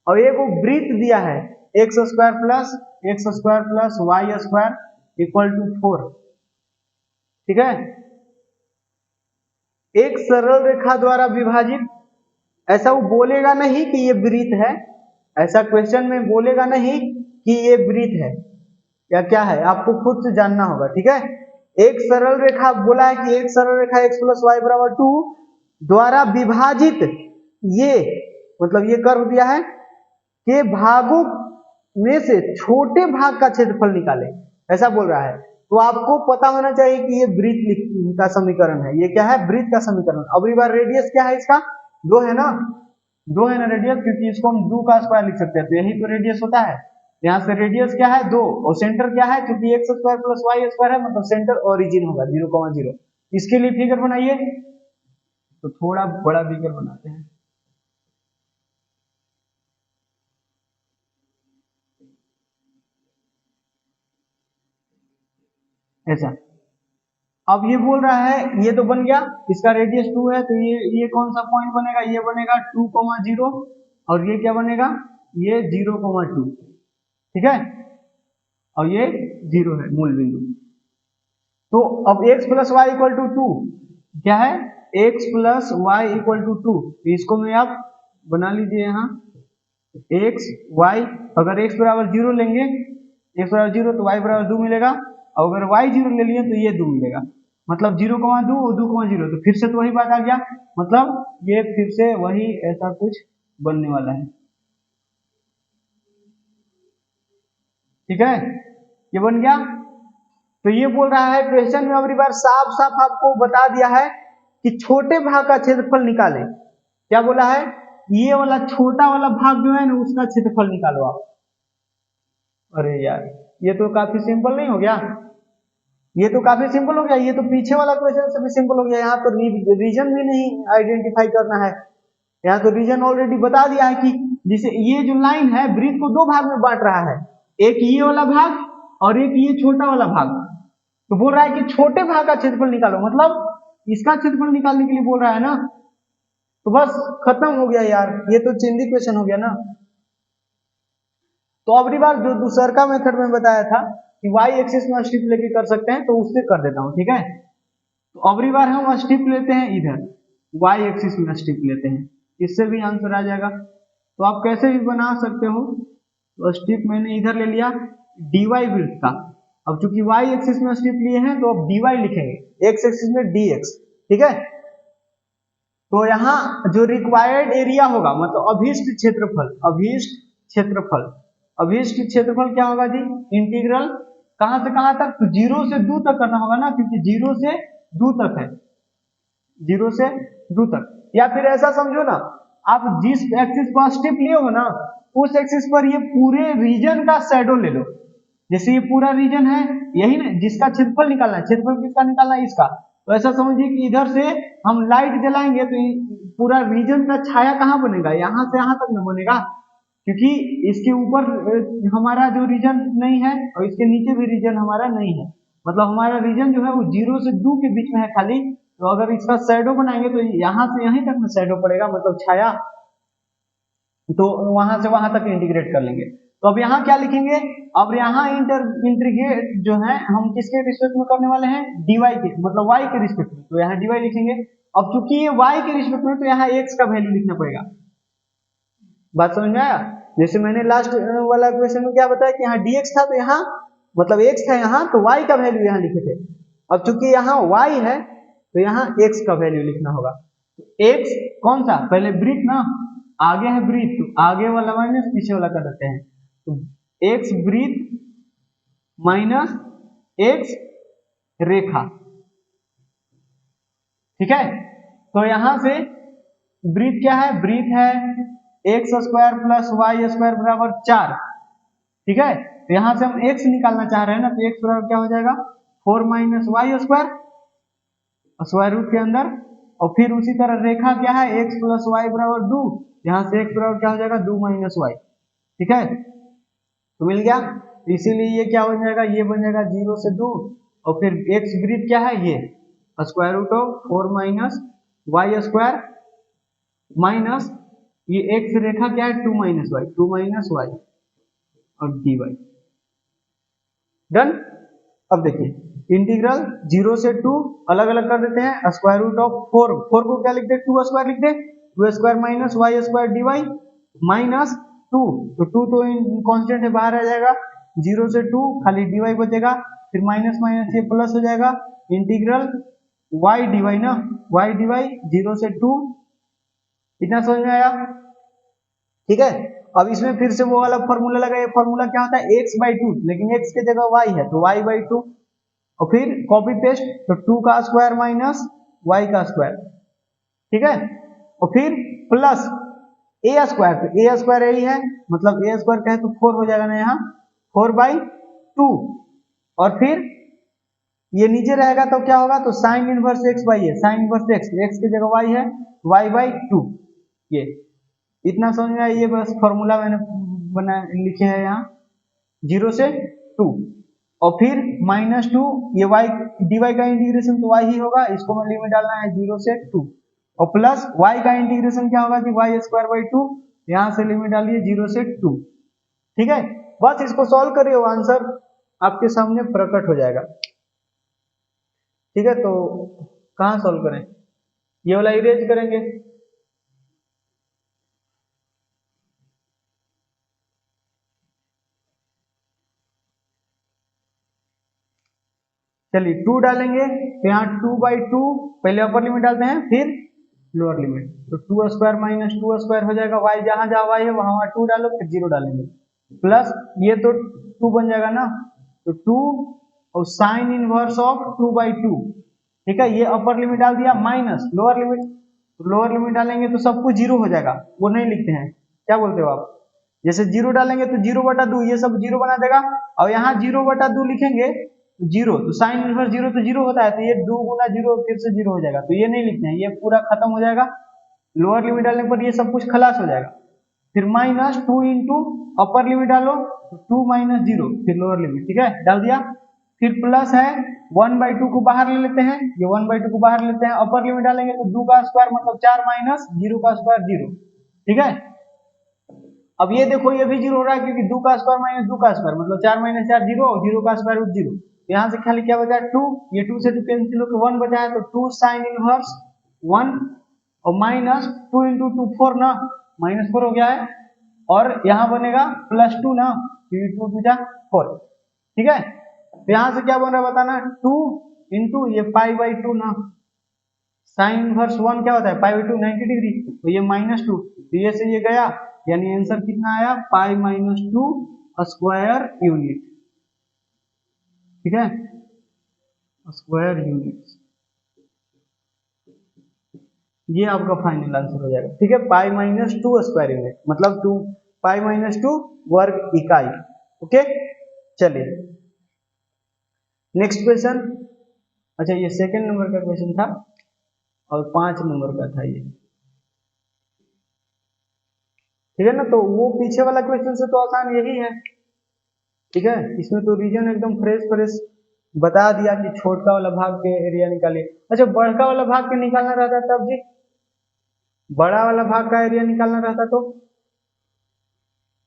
और एक वो वृत्त दिया है x² + y² = 4। ठीक है, एक सरल रेखा द्वारा विभाजित, ऐसा वो बोलेगा नहीं कि ये वृत्त है, ऐसा क्वेश्चन में बोलेगा नहीं कि ये वृत्त है या क्या है, आपको खुद से जानना होगा। ठीक है, एक सरल रेखा बोला है कि एक सरल रेखा x प्लस वाई बराबर 2 द्वारा विभाजित ये मतलब ये कर्व दिया है के भागों में से छोटे भाग का क्षेत्रफल निकाले, ऐसा बोल रहा है। तो आपको पता होना चाहिए कि ये वृत्त का समीकरण है। ये क्या है? वृत्त का समीकरण। अब बार रेडियस क्या है इसका? 2 है ना, 2 है ना रेडियस, क्योंकि इसको हम 2 का स्क्वायर लिख सकते हैं, तो यही तो रेडियस होता है। यहाँ से रेडियस क्या है? 2, और सेंटर क्या है? क्योंकि x square plus y square है, मतलब सेंटर ओरिजिन होगा 0,0। इसके लिए फिगर बनाइए, तो थोड़ा बड़ा फिगर बनाते हैं। ऐसा। अब ये बोल रहा है, ये तो बन गया, इसका रेडियस 2 है, तो ये कौन सा पॉइंट बनेगा? ये बनेगा 2,0, और ये क्या बनेगा? ये 0,2, ठीक है, और ये 0 है मूल बिंदु। तो अब x plus y equal to 2 क्या है? x plus y equal to 2, इसको मैं आप बना लीजिए यहाँ x y, अगर x बराबर 0 लेंगे, x बराबर 0 तो y बराबर 2 मिलेगा, और अगर y 0 ले लिए तो ये 2 मिलेगा, मतलब 0,2 और 2,0, तो फिर से तो वही बात आ गया, मतलब ये फिर से वही ऐसा कुछ बनने वाला है, ठीक है, ये बन गया। तो ये बोल रहा है क्वेश्चन में अगली बार साफ साफ आपको बता दिया है कि छोटे भाग का क्षेत्रफल निकाले। क्या बोला है? ये वाला छोटा वाला भाग जो है ना, उसका क्षेत्रफल निकालो आप। अरे यार, ये तो काफी सिंपल नहीं हो गया? ये तो काफी सिंपल हो गया, ये तो पीछे वाला क्वेश्चन से भी सिंपल हो गया। यहाँ तो रीजन भी नहीं आइडेंटिफाई करना है, यहाँ तो रीजन ऑलरेडी बता दिया है कि जिसे ये जो लाइन है वृत्त को 2 भाग में बांट रहा है, एक ये वाला भाग और एक ये छोटा वाला भाग। तो बोल रहा है कि छोटे भाग का क्षेत्रफल निकालो, मतलब इसका क्षेत्रफल निकालने के लिए बोल रहा है ना। तो बस खत्म हो गया यार, ये तो चिंदी क्वेश्चन हो गया ना। तो अगली बार जो दूसरा मेथड में बताया था कि y एक्सिस में स्ट्रिप लेके कर सकते हैं, तो उससे कर देता हूं, ठीक है। तो अगली बार हम स्ट्रिप लेते हैं इधर, y एक्सिस में स्ट्रिप लेते हैं, इससे भी आंसर आ जाएगा। तो आप कैसे भी बना सकते हो। तो स्ट्रिप मैंने इधर ले लिया dy वृत्त का। अब चूंकि y एक्सिस में स्ट्रिप लिए हैं तो अब dy लिखेंगे, x एक्सिस में dx, ठीक है। तो यहाँ जो रिक्वायर्ड एरिया होगा, मतलब अभीष्ट क्षेत्रफल, अभीष्ट क्षेत्रफल क्या होगा जी? इंटीग्रल कहां से कहां तक? तो 0 से 2 तक करना होगा ना, क्योंकि 0 से 2 तक है, 0 से 2 तक। या फिर ऐसा समझो ना, आप जिस एक्सिस पर स्ट्रिप लिए हो ना, उस एक्सिस पर ये पूरे रीजन का शैडो ले लो। जैसे ये पूरा रीजन है, यही ना जिसका क्षेत्रफल निकालना है, क्षेत्रफल किसका निकालना है? इसका। तो ऐसा समझिए कि इधर से हम लाइट जलाएंगे तो पूरा रीजन का छाया कहाँ बनेगा? यहाँ से यहाँ तक न बनेगा, क्योंकि इसके ऊपर हमारा जो रीजन नहीं है और इसके नीचे भी रीजन हमारा नहीं है, मतलब हमारा रीजन जो है वो 0 से 2 के बीच में है खाली। तो अगर इसका शैडो बनाएंगे तो यहाँ से यहीं तक में शैडो पड़ेगा, मतलब छाया, तो वहां से वहां तक इंटीग्रेट कर लेंगे। तो अब यहाँ क्या लिखेंगे? अब यहाँ इंटीग्रेट जो है हम किसके रिस्पेक्ट में करने वाले हैं? dy के, मतलब y के रिस्पेक्ट में, तो यहाँ dy लिखेंगे। अब चूंकि ये y के रिस्पेक्ट में, तो यहाँ x का वैल्यू लिखना पड़ेगा। बात समझ में आया? जैसे मैंने लास्ट वाला क्वेश्चन में क्या बताया कि यहाँ dx था, तो यहाँ मतलब x था यहाँ, तो y का वैल्यू यहाँ लिखे थे। अब चूंकि यहाँ y है तो यहाँ x का वैल्यू लिखना होगा। x कौन सा? पहले वृत्त ना, आगे है वृत्त, तो आगे वाला माइनस पीछे वाला कर देते हैं, तो x वृत्त माइनस x रेखा, ठीक है। तो यहां से वृत्त क्या है? वृत्त है x square plus y square बराबर 4, ठीक है। तो यहां से हम x निकालना चाह रहे हैं ना, तो x बराबर क्या हो जाएगा? 4 minus y square, square root के अंदर, और फिर उसी तरह रेखा क्या है? x प्लस वाई बराबर 2, यहां से x बराबर क्या हो जाएगा? 2 माइनस वाई, ठीक है। तो मिल गया, इसीलिए ये क्या बन जाएगा? ये बन जाएगा 0 से 2, और फिर x वृत्त क्या है? ये square root of 4 minus y square minus ये x रेखा क्या है? 2 माइनस वाई और dy डन। अब देखिए इंटीग्रल 0 से 2 अलग अलग कर देते हैं, स्क्वायर रूट ऑफ 4 को क्या लिखते हैं? 2 स्क्वायर लिखते हैं, 2 square minus y square dy minus 2, तो 2 तो कांस्टेंट है, बाहर आ जाएगा, 0 से 2 खाली dy बचेगा, फिर माइनस माइनस ये प्लस हो जाएगा, इंटीग्रल वाई डी वाई ना, वाई डी वाई 0 से 2, इतना समझ में आया? ठीक है, अब इसमें फिर से वो वाला फॉर्मूला लगा, ये फॉर्मूला क्या होता है x/2, लेकिन x की जगह y है तो y/2, और फिर कॉपी पेस्ट, तो 2 का स्क्वायर माइनस y का स्क्वायर, ठीक है, और फिर प्लस a स्क्वायर, तो a स्क्वायर यही है, मतलब a स्क्वायर कहे तो 4 हो जाएगा ना यहाँ, 4/2, और फिर ये नीचे रहेगा तो क्या होगा, तो साइन इनवर्स x बाई है, साइन इनवर्स x की जगह y है, y/2, ये इतना समझ में आया? ये बस फॉर्मूला मैंने बना लिखे है यहाँ 0 से 2, और फिर -2, ये y dy का इंटीग्रेशन तो y ही होगा, इसको मैं लिमिट डालना है 0 से 2, और प्लस y का इंटीग्रेशन क्या होगा कि y²/2, यहाँ से लिमिट डालिए 0 से 2, ठीक है, बस इसको सॉल्व करिए, आंसर आपके सामने प्रकट हो जाएगा। ठीक है, तो कहाँ सॉल्व करें, ये वाला इरेज करेंगे, चलिए 2 डालेंगे, तो यहाँ 2/2, पहले अपर लिमिट डालते हैं फिर लोअर लिमिट, तो 2 स्क्वायर माइनस 2 स्क्वायर हो जाएगा, y जहां जहां y है वहां 2 डालो, फिर 0 डालेंगे, प्लस ये तो 2 बन जाएगा ना, तो 2 और साइन इनवर्स ऑफ 2/2, ठीक है, ये अपर लिमिट डाल दिया, minus lower limit, lower limit डालेंगे तो सब कुछ 0 हो जाएगा, वो नहीं लिखते हैं, क्या बोलते हो आप? जैसे 0 डालेंगे तो 0/2 ये सब 0 बना देगा, और यहाँ 0/2 लिखेंगे तो 0, तो साइन इनवर्स 0 तो 0 होता है, तो ये 2 गुना 0 फिर से 0 हो जाएगा, तो ये नहीं लिखते हैं, ये पूरा खत्म हो जाएगा, लोअर लिमिट डालने पर ये सब कुछ खलास हो जाएगा, फिर -2 इंटू अपर लिमिट डालो, तो 2 - 0, फिर लोअर लिमिट, ठीक है, डाल दिया, फिर प्लस है 1/2 को बाहर ले लेते हैं, ये 1/2 को बाहर लेते हैं, अपर लिमिट डालेंगे तो 2 का स्क्वायर मतलब 4 माइनस 0 का स्क्वायर 0, ठीक है, अब ये देखो ये भी 0 हो रहा है क्योंकि 2 का स्क्वायर माइनस 2 का स्क्वायर मतलब 4 - 4 0, 0 का स्क्वायर रूट 0, यहाँ से खाली क्या बचा 2, ये 2 से 2 कैंसिल होकर 1 बचा है, तो 2 साइन इनवर्स 1, और -2 × 2 4 ना, -4 हो गया है, और यहाँ बनेगा +2 ना, क्योंकि 2 2 जा 4, ठीक है, तो यहाँ से क्या बन रहा है बताना, 2 इंटू ये π/2 ना, साइन इनवर्स 1 क्या होता है π/2 90 डिग्री, तो ये -2, तो ये से ये गया, यानी आंसर कितना आया π-2 स्क्वायर यूनिट, ठीक है, स्क्वायर यूनिट, ये आपका फाइनल आंसर हो जाएगा, ठीक है, π-2 स्क्वायर यूनिट मतलब 2 π-2 वर्ग इकाई, ओके, चलिए नेक्स्ट क्वेश्चन, अच्छा ये सेकंड नंबर का क्वेश्चन था और 5 नंबर का था ये, ठीक है ना, तो वो पीछे वाला क्वेश्चन से तो आसान यही है, ठीक है, इसमें तो रीजन एकदम फ्रेश बता दिया कि छोटा वाला भाग के एरिया निकालिए, अच्छा बड़का वाला भाग के निकालना रहता तब जी, बड़ा वाला भाग का एरिया निकालना रहता तो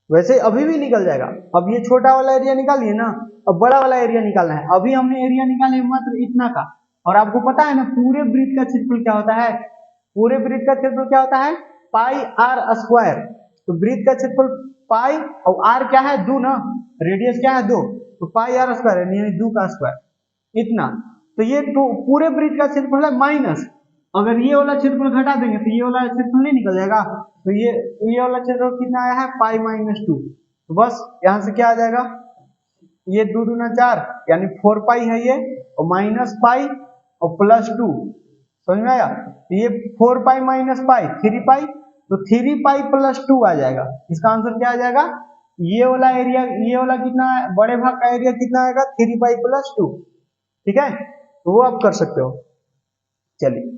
वैसे अभी भी निकल जाएगा, अब ये छोटा वाला एरिया निकालिए ना, अब बड़ा वाला एरिया निकालना है, अभी हमने एरिया निकाले मात्र इतना का, और आपको पता है ना पूरे वृत्त का क्षेत्रफल क्या होता है, पूरे वृत्त का क्षेत्रफल क्या होता है πr², तो वृत्त का क्षेत्रफल पाई और r क्या है 2 ना, रेडियस क्या है 2, तो πr² यानी 2 का स्क्वायर इतना, तो ये तो पूरे वृत्त का क्षेत्रफल है माइनस, अगर ये वाला क्षेत्रफल घटा देंगे तो ये वाला क्षेत्रफल नहीं निकल जाएगा, तो ये वाला क्षेत्रफल कितना आया है π-2, तो बस यहाँ से क्या आ जाएगा, ये 2 दूना 4 यानी 4π है ये, और -π और +2, समझ में आया, ये 4π - π 3π, तो 3π + 2 आ जाएगा, इसका आंसर क्या आ जाएगा, ये वाला एरिया, ये वाला कितना बड़े भाग का एरिया कितना आएगा 3π + 2, ठीक है, तो वो आप कर सकते हो, चलिए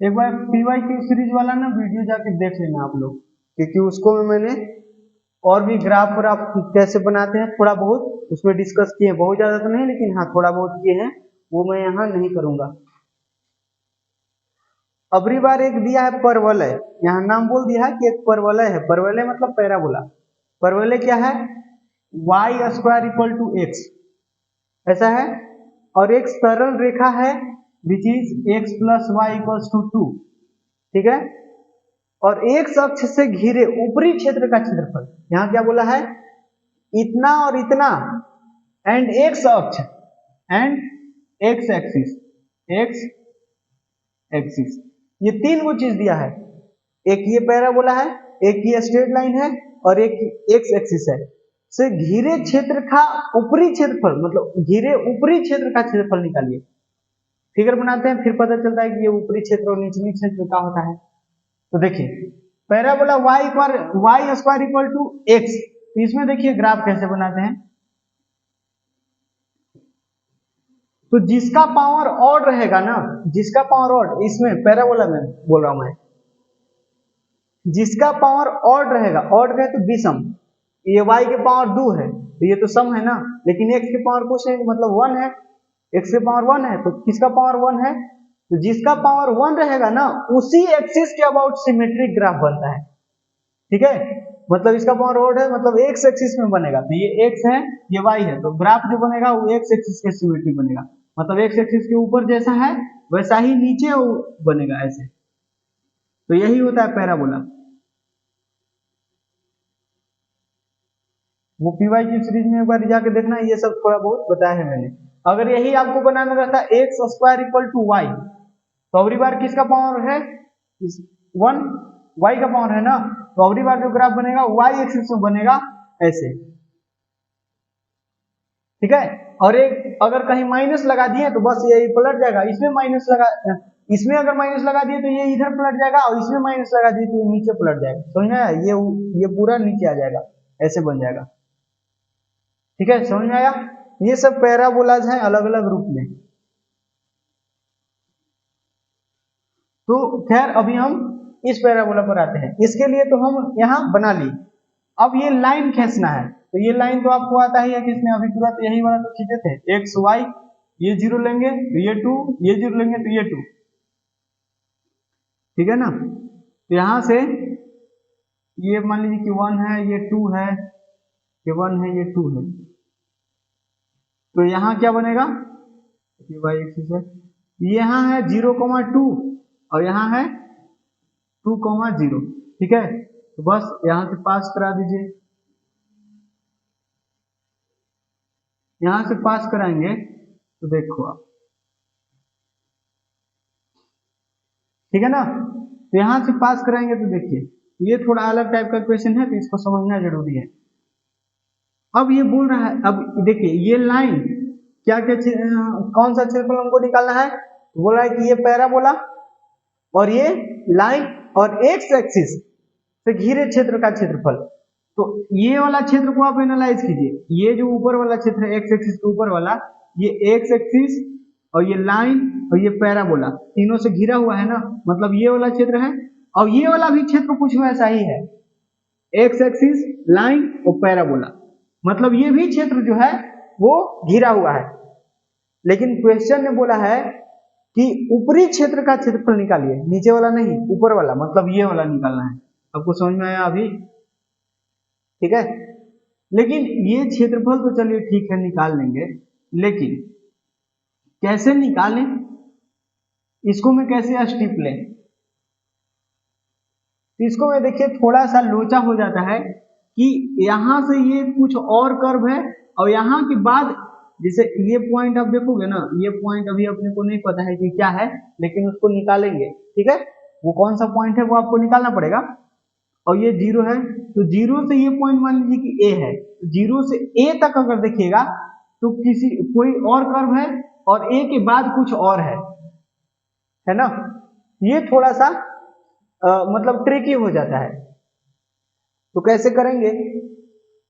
एक बार पीवाई की सीरीज वाला ना वीडियो जाके देख लेना आप लोग, क्योंकि उसको में मैंने और भी ग्राफ व्राफ कैसे बनाते हैं थोड़ा बहुत उसमें डिस्कस किए हैं, बहुत ज्यादा तो नहीं लेकिन हाँ थोड़ा बहुत किए हैं, वो मैं यहाँ नहीं करूंगा। अबरी बार एक दिया है परवलय, यहाँ नाम बोल दिया है कि एक परवलय है, परवलय मतलब पैराबोला। परवलय क्या है, y square equal to x, ऐसा है। और एक सरल रेखा है which is x plus y equals to 2, ठीक है। और एक अक्ष से घिरे ऊपरी क्षेत्र का क्षेत्रफल, यहाँ क्या बोला है, इतना और इतना, एंड एक्स अक्ष and x axis, x axis, ये तीन वो चीज दिया है। एक ये पैराबोला है, एक ये स्ट्रेट लाइन है, और एक एक्स एक्सिस है। से घिरे क्षेत्र का ऊपरी क्षेत्रफल, मतलब घिरे ऊपरी क्षेत्र का क्षेत्रफल निकालिए। फिगर बनाते हैं, फिर पता चलता है कि ये ऊपरी क्षेत्र और निचली क्षेत्र का होता है। तो देखिए parabola y square equal to x, तो इसमें देखिए ग्राफ कैसे बनाते हैं। तो जिसका पावर ऑड रहेगा ना, जिसका पावर ऑड, इसमें पैराबोला में बोल रहा हूं मैं, जिसका पावर ऑड रहेगा, ऑड रहे तो विषम, ये y के पावर 2 है तो ये तो सम है ना, लेकिन x के पावर कुछ नहीं, मतलब 1 है, x के पावर 1 है, तो किसका पावर 1 है, तो जिसका पावर 1 रहेगा ना उसी एक्सिस के अबाउट सिमेट्रिक ग्राफ बनता है, ठीक है। मतलब इसका पावर ऑड है, मतलब एक्स एक्सिस में बनेगा, तो ये x है ये y है, तो ग्राफ जो बनेगा वो एक्स एक्सिस के सिमेट्रिक बनेगा, मतलब एक्स एक्सिस के ऊपर जैसा है वैसा ही नीचे वो बनेगा ऐसे। तो यही होता है पैराबोला। वो पीवाई की सीरीज में एक बार जाके देखना, ये सब थोड़ा बहुत बताया है मैंने। अगर यही आपको बनाना रहता x square equal to y, तो अगली बार किसका पावर है, 1, वाई का पावर है ना, तो अगली बार जो ग्राफ बनेगा वाई एक्सिस में बनेगा ऐसे, ठीक है। और एक अगर कहीं माइनस लगा दिए तो बस ये पलट जाएगा, इसमें माइनस लगा, इसमें अगर माइनस लगा दिए तो ये इधर पलट जाएगा, और इसमें माइनस लगा दिए तो ये नीचे पलट जाएगा, समझ में आया, ये पूरा नीचे आ जाएगा, ऐसे बन जाएगा, ठीक है, समझ में आया। ये सब पैराबोलाज हैं अलग अलग रूप में। तो खैर अभी हम इस पैराबोला पर आते हैं, इसके लिए तो हम यहाँ बना ली। अब ये लाइन खींचना है, तो ये लाइन तो आपको आता ही है, किसने अभी तुरंत यही वाला तो खींचे थे, एक्स वाई, ये 0 लेंगे तो ये 2, ये 0 लेंगे तो ये 2, ठीक है ना। तो यहां से ये मान लीजिए कि 1 है, ये 2 है, ये 1 है, ये 2 है, तो यहाँ क्या बनेगा, ये वाई एक्सिस है, यहाँ है 0,2 और यहाँ है 2,0, ठीक है। तो बस यहां से पास करा दीजिए, यहां से पास कराएंगे तो देखो आप, ठीक है ना। तो यहां से पास कराएंगे तो देखिए ये थोड़ा अलग टाइप का क्वेश्चन है, तो इसको समझना जरूरी है। अब ये बोल रहा है, अब देखिए ये लाइन क्या क्या कौन सा क्षेत्रफल हमको निकालना है, तो बोल रहा है कि ये पैराबोला और ये लाइन और एक्स एक्सिस से घिरे क्षेत्र का क्षेत्रफल। तो ये वाला क्षेत्र को आप एनालाइज कीजिए, ये जो ऊपर वाला क्षेत्र है एक्स एक्सिस के ऊपर वाला, ये एक्स एक्सिस और ये लाइन और ये पैराबोला तीनों से घिरा हुआ है ना, मतलब ये वाला क्षेत्र है, और ये वाला भी क्षेत्र कुछ वैसा ही है, एक्स एक्सिस, लाइन और पैराबोला, मतलब ये भी क्षेत्र जो है वो घिरा हुआ है। लेकिन क्वेश्चन ने बोला है कि ऊपरी क्षेत्र का क्षेत्रफल निकालिए, नीचे वाला नहीं, ऊपर वाला, मतलब ये वाला निकालना है। आपको समझ में आया अभी, ठीक है। लेकिन ये क्षेत्रफल तो चलिए ठीक है निकाल लेंगे, लेकिन कैसे निकालें, इसको मैं कैसे स्टेप लें, इसको मैं देखिए थोड़ा सा लोचा हो जाता है कि यहां से ये कुछ और कर्व है, और यहां के बाद जैसे ये पॉइंट आप देखोगे ना, ये पॉइंट अभी अपने को नहीं पता है कि क्या है, लेकिन उसको निकालेंगे, ठीक है। वो कौन सा पॉइंट है वो आपको निकालना पड़ेगा। और ये 0 है, तो 0 से ये पॉइंट मान लीजिए कि A है, तो 0 से A तक अगर देखिएगा तो किसी कोई और कर्व है और A के बाद कुछ और है ना। ये थोड़ा सा मतलब ट्रिकी हो जाता है। तो कैसे करेंगे,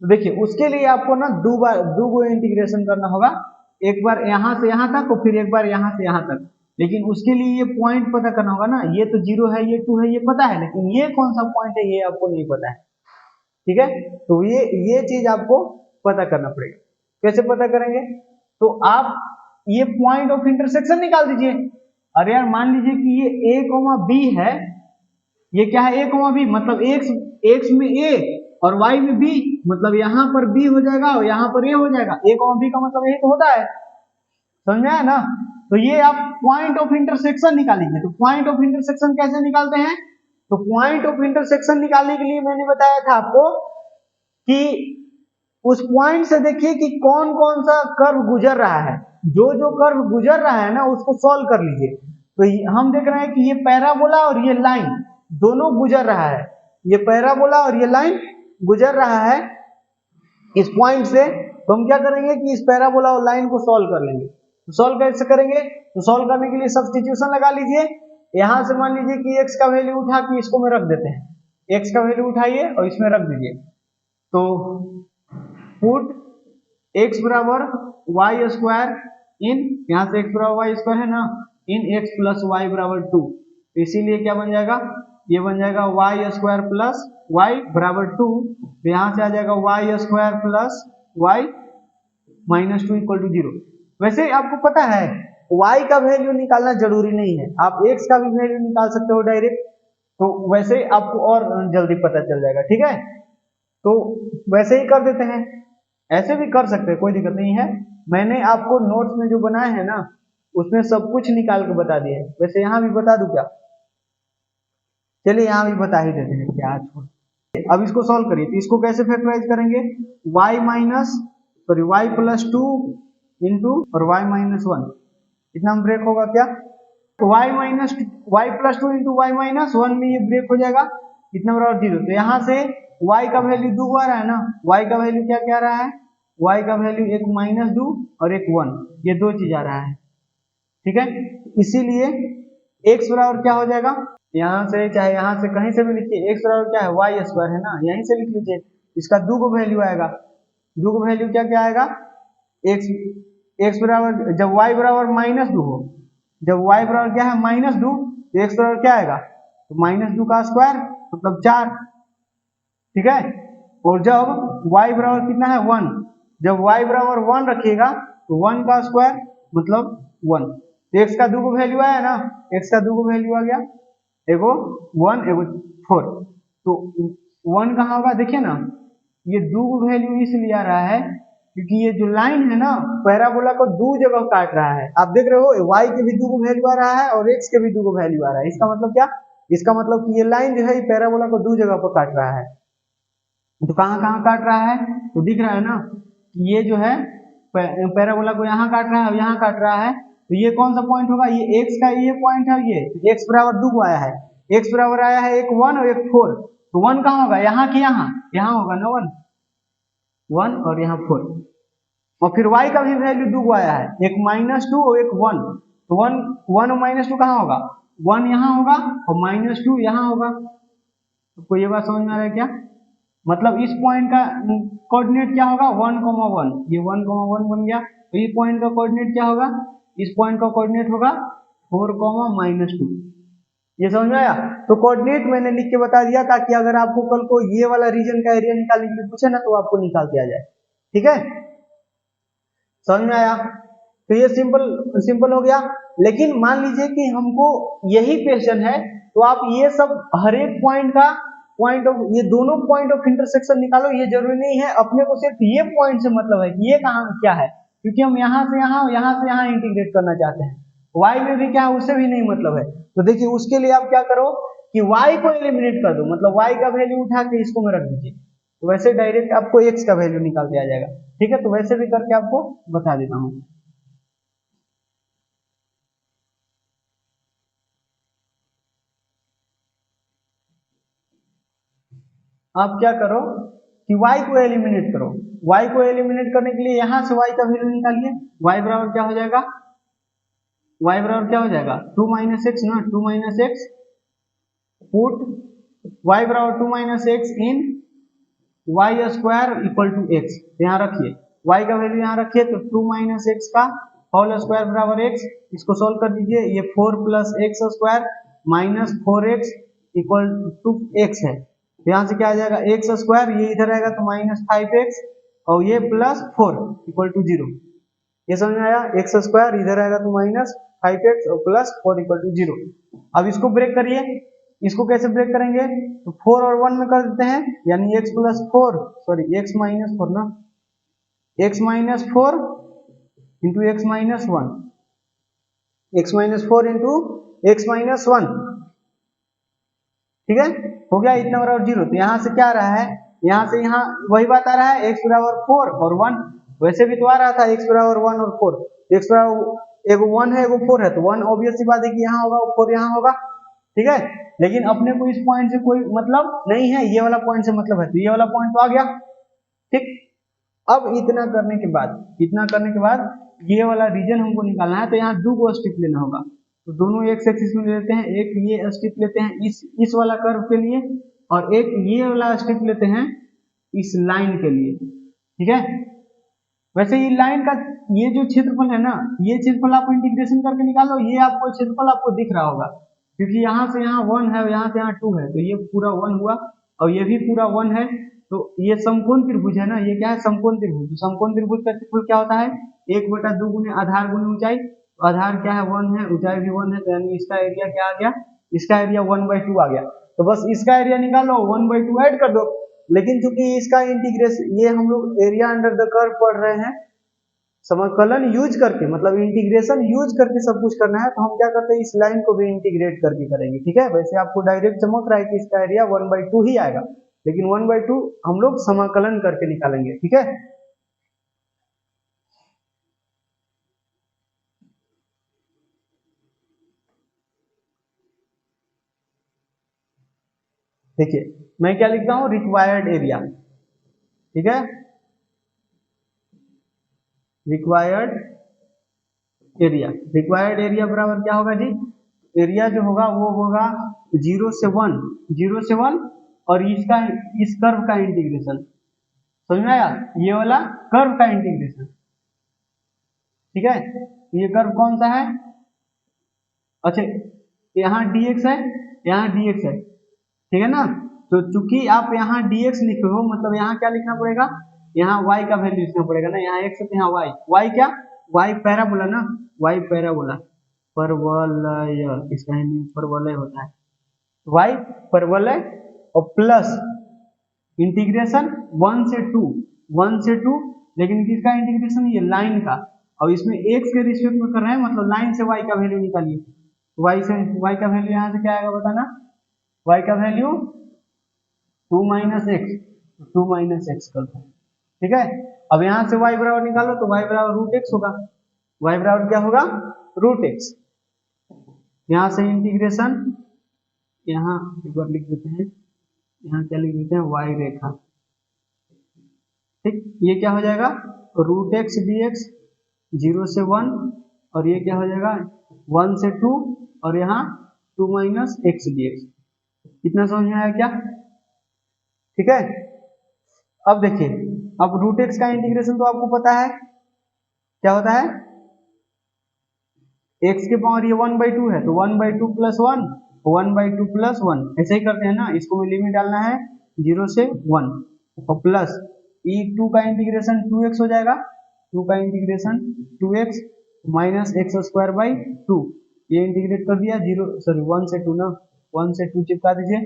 तो देखिए उसके लिए आपको ना दो गो इंटीग्रेशन करना होगा, एक बार यहां से यहां तक और फिर एक बार यहां से यहां तक। लेकिन उसके लिए ये पॉइंट पता करना होगा ना, ये तो 0 है, ये 2 है, ये पता है, लेकिन ये कौन सा पॉइंट है ये आपको नहीं पता है, ठीक है। तो ये चीज आपको पता करना पड़ेगा। कैसे पता करेंगे, तो आप ये पॉइंट ऑफ इंटरसेक्शन निकाल दीजिए। अरे यार मान लीजिए कि ये a कॉमा b है, ये क्या है a कॉमा b, मतलब x में a और y में b, मतलब यहाँ पर b हो जाएगा और यहाँ पर a हो जाएगा। a कॉमा b का मतलब यही तो होता है, समझ में आया ना। तो ये आप पॉइंट ऑफ इंटरसेक्शन निकालेंगे। तो पॉइंट ऑफ इंटरसेक्शन कैसे निकालते हैं? तो पॉइंट ऑफ इंटरसेक्शन निकालने के लिए मैंने बताया था आपको कि उस पॉइंट से देखिए कि कौन कौन सा कर्व गुजर रहा है, जो जो कर्व गुजर रहा है ना उसको सॉल्व कर लीजिए। तो हम देख रहे हैं कि ये पैराबोला और ये लाइन दोनों गुजर रहा है, ये पैराबोला और ये लाइन गुजर रहा है इस पॉइंट से। तो हम क्या करेंगे कि इस पैराबोला और लाइन को सॉल्व कर लेंगे। तो सॉल्व कैसे करेंगे? तो सॉल्व करने के लिए सब्स्टिट्यूशन लगा लीजिए। यहां से मान लीजिए कि x का वैल्यू उठा के इसको में रख देते हैं, x का वैल्यू उठाइए और इसमें रख दीजिए। तो पुट x बराबर वाई स्क्वायर इन, यहाँ से x बराबर वाई स्क्वायर है ना, इन x प्लस वाई बराबर 2। तो इसीलिए क्या बन जाएगा, ये बन जाएगा वाई स्क्वायर प्लस वाई बराबर 2। तो यहाँ से आ जाएगा y square plus y minus 2 equal to 0। वैसे आपको पता है y का वैल्यू निकालना जरूरी नहीं है, आप x का भी वैल्यू निकाल सकते हो डायरेक्ट, तो वैसे आपको और जल्दी पता चल जाएगा, ठीक है। तो वैसे ही कर देते हैं, ऐसे भी कर सकते हैं, कोई दिक्कत नहीं है। मैंने आपको नोट्स में जो बनाए हैं ना उसमें सब कुछ निकाल के बता दिए। वैसे यहाँ भी बता दूं क्या? चलिए यहाँ भी बता ही देते हैं क्या। अब इसको सॉल्व करिए। तो इसको कैसे फैक्टराइज करेंगे? y प्लस 2 इंटू और y माइनस 1, इतना में ब्रेक होगा क्या? y plus 2 into y minus 1 में ये ब्रेक हो जाएगा, इतना बराबर 0। तो यहाँ से y का वैल्यू 2 आ रहा है ना, y का वैल्यू क्या क्या आ रहा है? y का वैल्यू एक माइनस 2 और एक 1, ये दो चीज आ रहा है, ठीक है। इसीलिए x बराबर क्या हो जाएगा, यहाँ से चाहे यहाँ से कहीं से भी लिखिए, x बराबर क्या है, वाई स्क्वायर है ना, यहीं से लिख लीजिए। इसका दो को वैल्यू आएगा, दो को वैल्यू क्या क्या आएगा, x बराबर जब y बराबर माइनस 2 हो, जब y बराबर क्या है माइनस 2, तो x बराबर क्या आएगा, तो माइनस 2 का स्क्वायर मतलब 4, ठीक है। और जब y बराबर कितना है 1, जब y बराबर 1 रखिएगा तो 1 का स्क्वायर मतलब 1। तो x का दो को वैल्यू आया ना, x का दो को वैल्यू आ गया, एगो 1 एगो 4। तो 1 कहाँ होगा, देखिए ना ये दो वैल्यू इसलिए आ रहा है क्योंकि ये जो लाइन है ना पैराबोला को दो जगह काट रहा है। आप देख रहे हो y के भी दो वैल्यू आ रहा है और x के भी दो वैल्यू आ रहा है। इसका मतलब क्या, इसका मतलब कि ये लाइन जो है पैराबोला को दो जगह पर काट रहा है। तो कहाँ कहाँ काट रहा है, तो दिख रहा है ना कि ये जो है पैराबोला को यहाँ काट रहा है और यहाँ काट रहा है। तो ये कौन सा पॉइंट होगा, ये x का ये पॉइंट है, ये x बराबर 2 आया है, x बराबर आया है एक 1 और एक 4। तो 1 कहाँ होगा, यहाँ की यहाँ, यहाँ होगा ना 1 और यहाँ 4। और फिर y का भी वैल्यू 2 आया है, एक -2 और एक 1। तो 1 और -2 कहाँ होगा, 1 यहाँ होगा और -2 यहाँ होगा। आपको ये बात समझ में आ रहा है क्या? मतलब इस पॉइंट का कोऑर्डिनेट क्या होगा, 1,1, ये 1,1 बन गया। तो ये पॉइंट का कोऑर्डिनेट क्या होगा, इस पॉइंट का कोऑर्डिनेट होगा 4,-2। ये समझ में आया? तो कोऑर्डिनेट मैंने लिख के बता दिया ताकि अगर आपको कल को ये वाला रीजन का एरिया निकालने के लिए पूछे ना तो आपको निकाल दिया जाए, ठीक है। समझ में आया? तो ये सिंपल हो गया। लेकिन मान लीजिए कि हमको यही क्वेश्चन है, तो आप ये सब हर एक पॉइंट का पॉइंट ऑफ, ये दोनों पॉइंट ऑफ इंटरसेक्शन निकालो, ये जरूरी नहीं है। अपने को सिर्फ ये पॉइंट से मतलब है कि ये कहाँ क्या है, क्योंकि हम यहाँ से यहाँ इंटीग्रेट करना चाहते हैं। y में भी क्या है उससे भी नहीं मतलब है। तो देखिए उसके लिए आप क्या करो कि y को एलिमिनेट कर दो, मतलब y का वैल्यू उठा के इसको में रख दीजिए, तो वैसे डायरेक्ट आपको x का वैल्यू निकाल दिया जाएगा, ठीक है। तो वैसे भी करके आपको बता देता हूँ। आप क्या करो कि y को एलिमिनेट करो, y को एलिमिनेट करने के लिए यहाँ से y का वैल्यू निकालिए। y बराबर क्या हो जाएगा, y बराबर क्या हो जाएगा 2 - x ना, 2 - x, पुट y बराबर 2 - x इन y square equal to x। यहाँ रखिए y का वैल्यू यहाँ रखिए, तो 2 - x का होल स्क्वायर बराबर x। इसको सोल्व कर दीजिए, ये 4 + x square minus 4x equal to x है। यहाँ से क्या आ जाएगा x स्क्वायर, ये इधर आएगा तो -5x और ये +4 इक्वल टू 0। ये समझ में आया, x स्क्वायर इधर आएगा तो 5x और प्लस 4 इक्वल टू 0। अब इसको ब्रेक करिए, इसको कैसे ब्रेक करेंगे, तो 4 और 1 में कर देते हैं, यानी x plus 4 sorry x minus 4 ना, x minus 4 into x minus 1, x minus 4 into x minus 1, ठीक है, हो गया इतना बराबर 0। तो यहाँ से क्या आ रहा है, यहाँ से यहाँ वही बात आ रहा है, x बराबर 4 और 1, वैसे भी तो आ रहा था x बराबर 1 और 4, x बराबर एगो 1 है एगो 4 है, तो 1 ऑब्वियस सी बात है कि यहाँ होगा, 4 यहाँ होगा, ठीक है। लेकिन अपने को इस पॉइंट से कोई मतलब नहीं है, ये वाला पॉइंट से मतलब है, तो ये वाला पॉइंट तो आ गया, ठीक। अब इतना करने के बाद ये वाला रीजन हमको निकालना है, तो यहाँ दो को स्टेप लेना होगा, तो दोनों एक्स एक्सिस में लेते हैं, एक ये स्टेप लेते हैं इस वाला कर्व के लिए, और एक ये वाला स्टेप लेते हैं इस लाइन के लिए, ठीक है। वैसे ये लाइन का ये जो क्षेत्रफल है ना, ये क्षेत्रफल आप इंटीग्रेशन करके निकालो, ये आपको क्षेत्रफल आपको दिख रहा होगा, क्योंकि यहाँ से यहाँ 1 है, यहाँ से यहाँ 2 है, तो ये पूरा 1 हुआ और ये भी पूरा 1 है, तो ये समकोण त्रिभुज है ना, ये क्या है, समकोण त्रिभुज। तो समकोण त्रिभुज का क्षेत्रफल क्या होता है, 1/2 गुने आधार गुने ऊंचाई, आधार क्या है 1 है, ऊंचाई भी 1 है, तो यानी इसका एरिया क्या आ गया, इसका एरिया 1/2 आ गया। तो बस इसका एरिया निकालो, 1/2 ऐड कर दो। लेकिन चूंकि इसका इंटीग्रेशन, ये हम लोग एरिया अंडर द कर्व पढ़ रहे हैं, समाकलन यूज करके, मतलब इंटीग्रेशन यूज करके सब कुछ करना है, तो हम क्या करते हैं, इस लाइन को भी इंटीग्रेट करके करेंगे, ठीक है। वैसे आपको डायरेक्ट चमक रहा है कि इसका एरिया 1/2 ही आएगा, लेकिन 1/2 हम लोग समाकलन करके निकालेंगे, ठीक है। देखिए मैं क्या लिखता हूँ, रिक्वायर्ड एरिया, ठीक है, रिक्वायर्ड एरिया बराबर क्या होगा जी, एरिया जो होगा वो होगा 0 से 1 और इसका इस कर्व का इंटीग्रेशन, समझ में आया, ये वाला कर्व का इंटीग्रेशन, ठीक है। ये कर्व कौन सा है, अच्छा यहाँ dx है, यहाँ dx है, ठीक है ना। तो चूंकि आप यहाँ dx लिखे हो, मतलब यहाँ क्या लिखना पड़ेगा, यहाँ y का वैल्यू लिखना पड़ेगा ना, यहाँ x है तो यहाँ y क्या, y पैराबोला ना, y पैराबोला, परवलय, इसका हिंदी परवलय होता है, y परवलय, और प्लस इंटीग्रेशन 1 से 2, लेकिन किसका इंटीग्रेशन, ये लाइन का, और इसमें x के रिस्पेक्ट में कर रहे हैं, मतलब लाइन से y का वैल्यू निकालिए, y का वैल्यू यहाँ से क्या आएगा बताना, y का वैल्यू 2 माइनस एक्स कर दो, ठीक है। अब यहाँ से y बराबर निकालो, तो y बराबर √x होगा, y बराबर क्या होगा, √x। यहाँ से इंटीग्रेशन, यहाँ एक बार लिख देते हैं, यहाँ क्या लिख देते हैं, y रेखा, ठीक, ये क्या हो जाएगा, √x dx 0 से 1, और ये क्या हो जाएगा 1 से 2, और यहाँ 2 माइनस एक्स dx। इतना समझ में आया क्या, ठीक है। अब देखिए, अब √x का इंटीग्रेशन तो आपको पता है क्या होता है, x के पावर ये 1/2 है, तो 1/2 प्लस 1, 1/2 प्लस 1, ऐसे ही करते हैं ना, इसको में लिमिट डालना है 0 से 1, और प्लस e2 का इंटीग्रेशन 2x हो जाएगा, 2 का इंटीग्रेशन 2x माइनस x²/2, ये इंटीग्रेट कर दिया 1 से 2 ना, 1 से 2 चिपका दीजिए,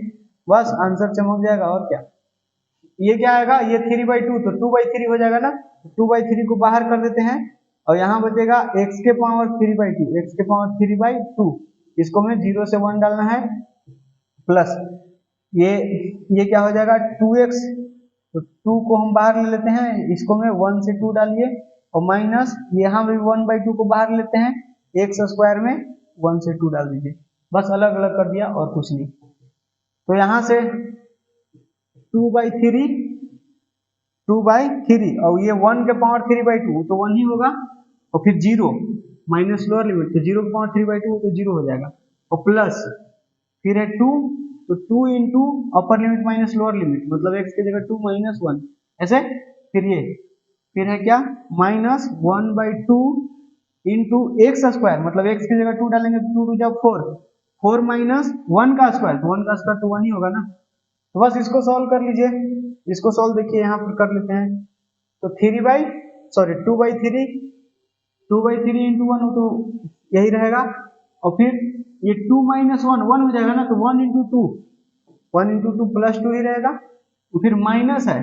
बस आंसर चमक जाएगा। और क्या, ये क्या आएगा, ये 3/2, तो 2/3 हो जाएगा ना, 2/3 को बाहर कर देते हैं, और यहाँ बचेगा x के पावर 3/2, इसको में 0 से 1 डालना है, प्लस ये क्या हो जाएगा 2x, तो 2 को हम बाहर ले लेते हैं, इसको में 1 से 2 डालिए, और माइनस यहाँ भी 1/2 को बाहर लेते हैं, x² में 1 से 2 डाल दीजिए, बस अलग अलग कर दिया और कुछ नहीं। तो यहाँ से 2/3 और ये 1 के पावर 3/2 तो 1 ही होगा, और फिर 0 माइनस लोअर लिमिट, तो 0 के पावर 3/2 तो 0 हो जाएगा, और प्लस फिर है 2, तो 2 into upper limit minus lower limit, मतलब x की जगह 2 माइनस 1, ऐसे, फिर है क्या माइनस 1/2 इंटू x², मतलब x की जगह 2 डालेंगे तो 2 जब 4 माइनस 1 का स्क्वायर, तो 1 का स्क्वायर तो 1 ही होगा ना। तो बस इसको सॉल्व कर लीजिए, इसको सॉल्व देखिए यहाँ पर कर लेते हैं, तो 2/3 इंटू 1 तो यही रहेगा। और फिर ये 2 माइनस 1 1 हो जाएगा ना, तो 1 into two, 1 into two plus 2 ही रहेगा। तो फिर माइनस है,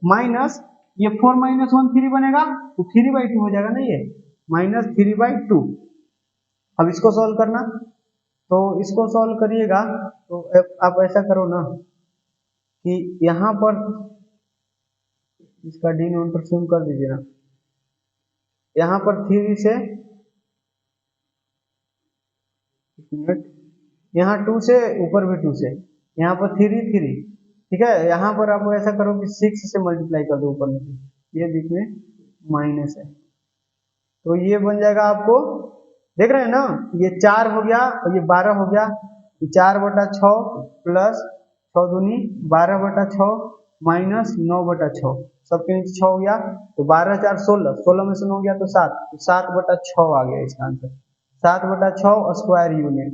माइनस ये 4 माइनस 1 3 बनेगा, तो 3/2 हो जाएगा ना, ये माइनस 3/2। अब इसको सॉल्व करना, तो इसको सॉल्व करिएगा तो आप ऐसा करो ना कि यहाँ पर इसका डिनोमिनेटर सेम कर दीजिए ना, यहाँ पर 3 से, यहाँ 2 से, ऊपर भी 2 से, यहाँ पर 3 3, ठीक है। यहाँ पर आप ऐसा करो कि 6 से मल्टीप्लाई कर दो ऊपर में, ये बीच में माइनस है, तो ये बन जाएगा आपको, देख रहे हैं ना, ये 4 हो गया और ये 12 हो गया, 4/6 प्लस 6 दूनी 12/6 माइनस 9/6, सबके नीचे 6 हो गया, तो 12 4 16, 16 में से 9 गया तो 7, तो 7/6 आ गया इसका आंसर, 7/6 स्क्वायर यूनिट।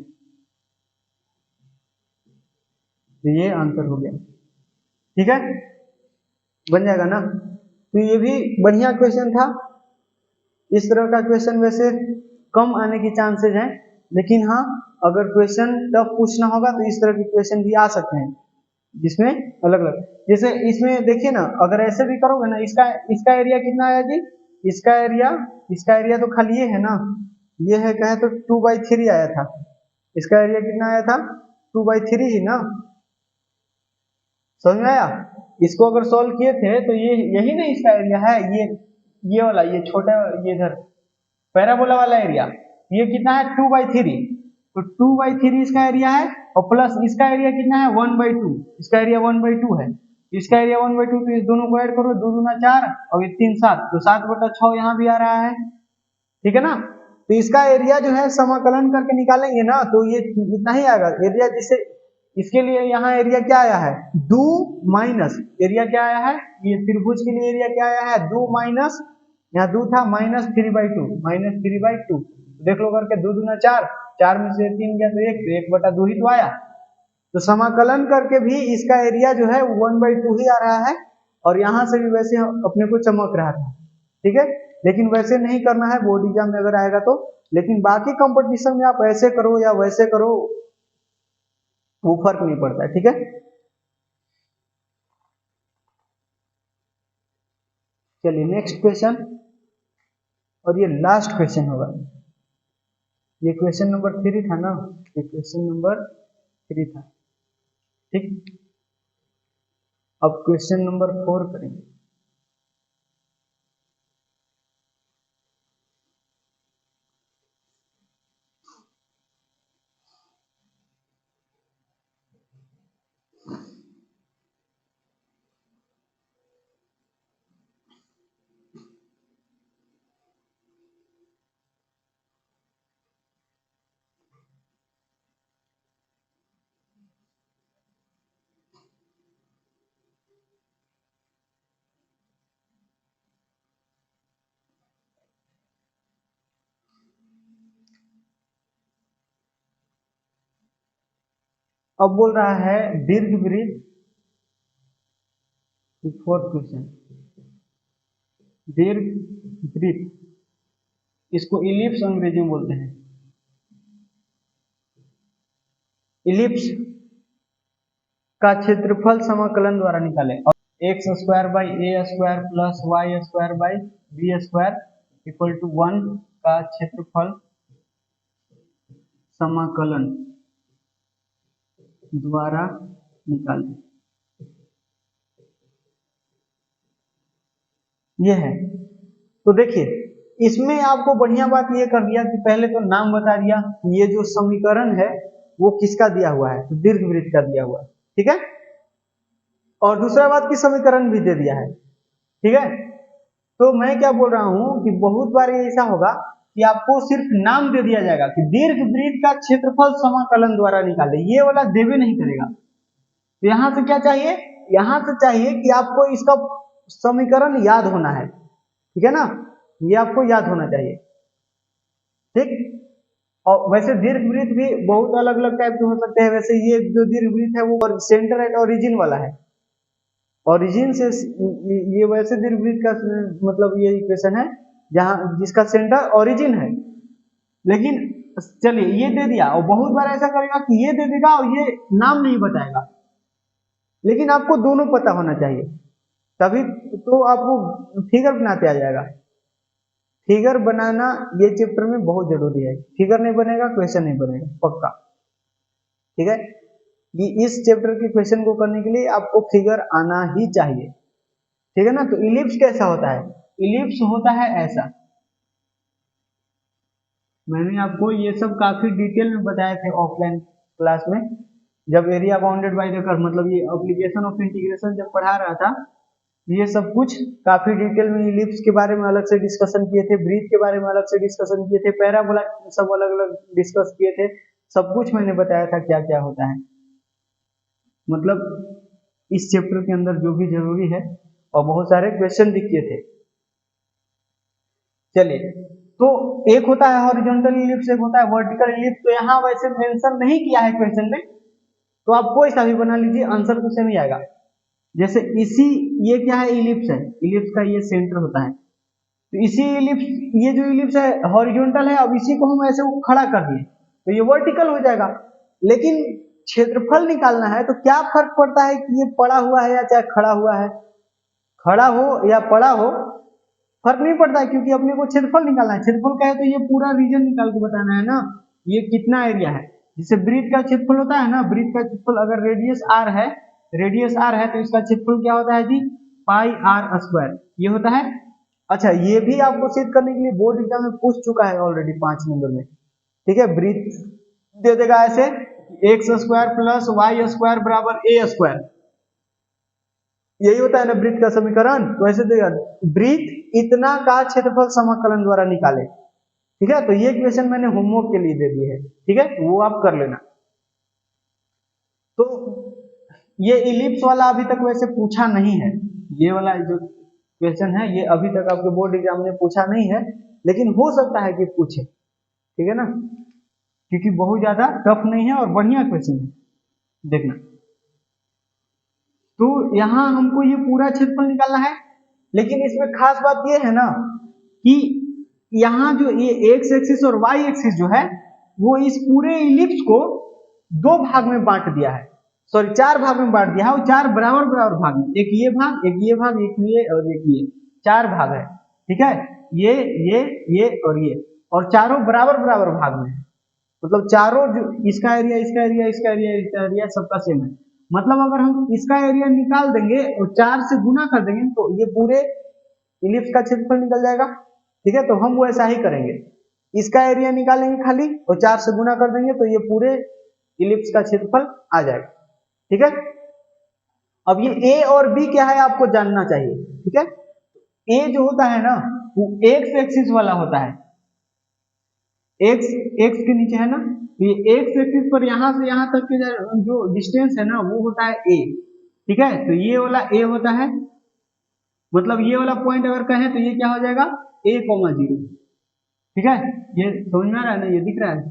तो ये आंसर हो गया, ठीक है, बन जाएगा ना। तो ये भी बढ़िया क्वेश्चन था। इस तरह का क्वेश्चन वैसे कम आने की चांसेस हैं, लेकिन हाँ, अगर क्वेश्चन टफ पूछना होगा तो इस तरह के क्वेश्चन भी आ सकते हैं, जिसमें अलग अलग, जैसे इसमें देखिए ना, अगर ऐसे भी करोगे ना, इसका एरिया कितना आया जी, इसका एरिया तो खाली ये है ना, ये है कहे तो 2/3 आया था, इसका एरिया कितना आया था, 2/3 ही ना, समझ में आया। इसको अगर सॉल्व किए थे तो ये यही ना इसका एरिया है, ये वाला, ये छोटा, ये इधर पैराबोला वाला एरिया, ये कितना है 2/3, तो 2/3 इसका एरिया है, और प्लस इसका एरिया कितना है 1/2, इसका एरिया 1/2 है, इसका एरिया 1/2, तो इस दोनों को ऐड करो, 2 दूना 4 और ये 3 7, तो 7/6 यहाँ भी आ रहा है, ठीक है ना। तो इसका एरिया जो है समाकलन करके निकालेंगे ना, तो ये इतना ही आएगा एरिया, जिससे इसके लिए यहाँ एरिया क्या आया है 2 माइनस, एरिया क्या आया है, ये त्रिभुज के लिए एरिया क्या आया है 2 माइनस, यहाँ 2 था माइनस 3/2, माइनस 3/2, देख लो करके, 2 दूना 4, 4 में से 3 गया तो 1, तो 1/2 ही तो आया। तो समाकलन करके भी इसका एरिया जो है 1/2 ही आ रहा है, और यहाँ से भी वैसे अपने को चमक रहा था, ठीक है, लेकिन वैसे नहीं करना है, बोर्ड एग्जाम में अगर आएगा तो, लेकिन बाकी कंपटीशन में आप ऐसे करो या वैसे करो, वो फर्क नहीं पड़ता है, ठीक है। चलिए नेक्स्ट क्वेश्चन, और ये लास्ट क्वेश्चन होगा, ये क्वेश्चन नंबर 3 था ना, ये क्वेश्चन नंबर 3 था, ठीक। अब क्वेश्चन नंबर 4 करेंगे। अब बोल रहा है दीर्घवृत्त, 4th क्वेश्चन, दीर्घवृत्त, इसको इलिप्स अंग्रेजी में बोलते हैं, इलिप्स का क्षेत्रफल समाकलन द्वारा निकाले, और x² plus y² equal to 1 का क्षेत्रफल समाकलन द्वारा निकालें, ये है। तो देखिए, इसमें आपको बढ़िया बात ये कर दिया कि पहले तो नाम बता दिया, ये जो समीकरण है वो किसका दिया हुआ है, तो दीर्घवृत्त का दिया हुआ है, ठीक है। और दूसरा बात की समीकरण भी दे दिया है, ठीक है। तो मैं क्या बोल रहा हूं कि बहुत बार ऐसा होगा कि आपको सिर्फ नाम दे दिया जाएगा कि दीर्घवृत्त का क्षेत्रफल समाकलन द्वारा निकाले, ये वाला देवे नहीं करेगा। तो यहां से क्या चाहिए, यहां से चाहिए कि आपको इसका समीकरण याद होना है, ठीक है ना, ये आपको याद होना चाहिए, ठीक। और वैसे दीर्घवृत्त भी बहुत अलग अलग टाइप के हो सकते हैं, वैसे ये जो दीर्घवृत्त है वो सेंटर एट ओरिजिन वाला है, ओरिजिन से ये वैसे दीर्घवृत्त का मतलब ये इक्वेशन है जहां जिसका सेंटर ओरिजिन है, लेकिन चलिए ये दे दिया, और बहुत बार ऐसा करेगा कि ये दे देगा और ये नाम नहीं बताएगा, लेकिन आपको दोनों पता होना चाहिए, तभी तो आपको फिगर बनाते आ जाएगा। फिगर बनाना ये चैप्टर में बहुत जरूरी है, फिगर नहीं बनेगा क्वेश्चन नहीं बनेगा पक्का, ठीक है। कि इस चैप्टर के क्वेश्चन को करने के लिए आपको फिगर आना ही चाहिए, ठीक है ना। तो इलिप्स कैसा होता है, इलिप्स होता है ऐसा, मैंने आपको ये सब काफी डिटेल में बताए थे ऑफलाइन क्लास में, जब area bounded by the curve, मतलब ये एप्लीकेशन ऑफ इंटीग्रेशन जब पढ़ा रहा था, ये सब कुछ काफी डिटेल में इलिप्स के बारे में अलग से डिस्कशन किए थे, ब्रीथ के बारे में अलग से डिस्कशन किए थे, पैराबोला सब अलग अलग डिस्कस किए थे, सब कुछ मैंने बताया था क्या क्या होता है, मतलब इस चैप्टर के अंदर जो भी जरूरी है, और बहुत सारे क्वेश्चन भी किए थे। चलिए, तो एक होता है हॉरिजॉन्टल इलिप्स, एक होता है वर्टिकल इलिप्स। तो यहाँ वैसे मेंशन नहीं किया है क्वेश्चन में, तो आप कोई सा भी बना लीजिए, आंसर तो सेम ही आएगा। जैसे इसी, ये क्या है, इलिप्स है, इलिप्स का ये सेंटर होता है, तो इसी इलिप्स, ये जो इलिप्स है हॉरिजॉन्टल है, अब इसी को हम ऐसे खड़ा कर दिए तो ये वर्टिकल हो जाएगा। लेकिन क्षेत्रफल निकालना है तो क्या फर्क पड़ता है कि ये पड़ा हुआ है या चाहे खड़ा हुआ है, खड़ा हो या पड़ा हो फर्क नहीं पड़ता है, क्योंकि अपने को क्षेत्रफल निकालना है। क्षेत्रफल का है तो ये पूरा रीजन निकाल के बताना है ना, ये कितना एरिया है। जिसे वृत्त का क्षेत्रफल होता है ना, वृत्त का क्षेत्रफल अगर रेडियस आर है, रेडियस आर है तो इसका क्षेत्रफल क्या होता है जी, पाई आर स्क्वायर, ये होता है। अच्छा, ये भी आपको सिद्ध करने के लिए बोर्ड एग्जाम में पूछ चुका है ऑलरेडी 5 नंबर में, ठीक है। वृत्त दे देगा ऐसे, x square plus y square बराबर ए स्क्वायर, यही होता है ना वृत्त का समीकरण। तो ऐसे देगा वृत्त इतना का क्षेत्रफल समाकलन द्वारा निकाले, ठीक है। तो ये क्वेश्चन मैंने होमवर्क के लिए दे दिए है, ठीक है, वो आप कर लेना। तो ये इलिप्स वाला अभी तक वैसे पूछा नहीं है, ये वाला जो क्वेश्चन है ये अभी तक आपके बोर्ड एग्जाम में पूछा नहीं है, लेकिन हो सकता है कि पूछे, ठीक है ना, क्योंकि बहुत ज्यादा टफ नहीं है और बढ़िया क्वेश्चन है, देखना। तो यहाँ हमको ये पूरा क्षेत्रफल निकालना है, लेकिन इसमें खास बात ये है ना कि यहाँ जो ये एक्स एक्सिस और वाई एक्सिस जो है, वो इस पूरे इलिप्स को 2 भाग में बांट दिया है, सॉरी 4 भाग में बांट दिया है, और 4 बराबर बराबर भाग में, एक ये भाग, एक ये भाग, एक ये और एक ये, 4 भाग है, ठीक है। ये और चारों बराबर बराबर भाग में है, मतलब चारों जो इसका एरिया, इसका एरिया, इसका एरिया, इसका एरिया सबका सेम है। मतलब अगर हम इसका एरिया निकाल देंगे और 4 से गुना कर देंगे तो ये पूरे इलिप्स का क्षेत्रफल निकल जाएगा, ठीक है। तो हम वो ऐसा ही करेंगे, इसका एरिया निकालेंगे खाली और 4 से गुना कर देंगे तो ये पूरे इलिप्स का क्षेत्रफल आ जाएगा, ठीक है। अब ये ए और बी क्या है आपको जानना चाहिए, ठीक है। ए जो होता है ना वो एक्स एक्सिस वाला होता है, एक्स एक्स के नीचे है ना, तो ये एक्स एक्सिस पर यहां से यहां तक के जो डिस्टेंस है ना वो होता है ए, ठीक है। तो ये वाला ए होता है, मतलब ये वाला पॉइंट अगर कहें तो ये क्या हो जाएगा, a, 0, ठीक है। ये समझ में आ रहा है ना, ये दिख रहा है,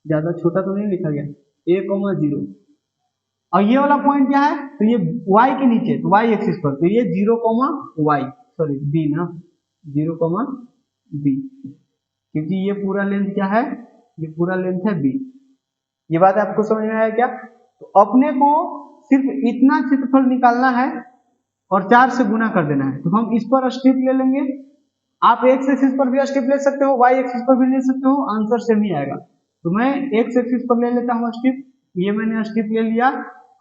ज्यादा छोटा तो नहीं लिखा गया, a, 0। और ये वाला पॉइंट क्या है, तो ये y के नीचे, तो y एक्सिस पर, तो ये 0, y, सॉरी b ना, 0, b, क्योंकि ये पूरा लेंथ क्या है, ये पूरा लेंथ है b। ये बात आपको समझ में आया क्या? तो अपने को सिर्फ इतना क्षेत्रफल निकालना है और 4 से गुना कर देना है। तो हम इस पर स्ट्रिप ले लेंगे, आप एक्स एक्सिस पर भी स्ट्रिप ले सकते हो, वाई एक्सिस पर भी ले सकते हो, आंसर सेम ही आएगा। तो मैं एक्स एक्सिस पर ले लेता हूँ स्ट्रिप, ये मैंने स्ट्रिप ले लिया,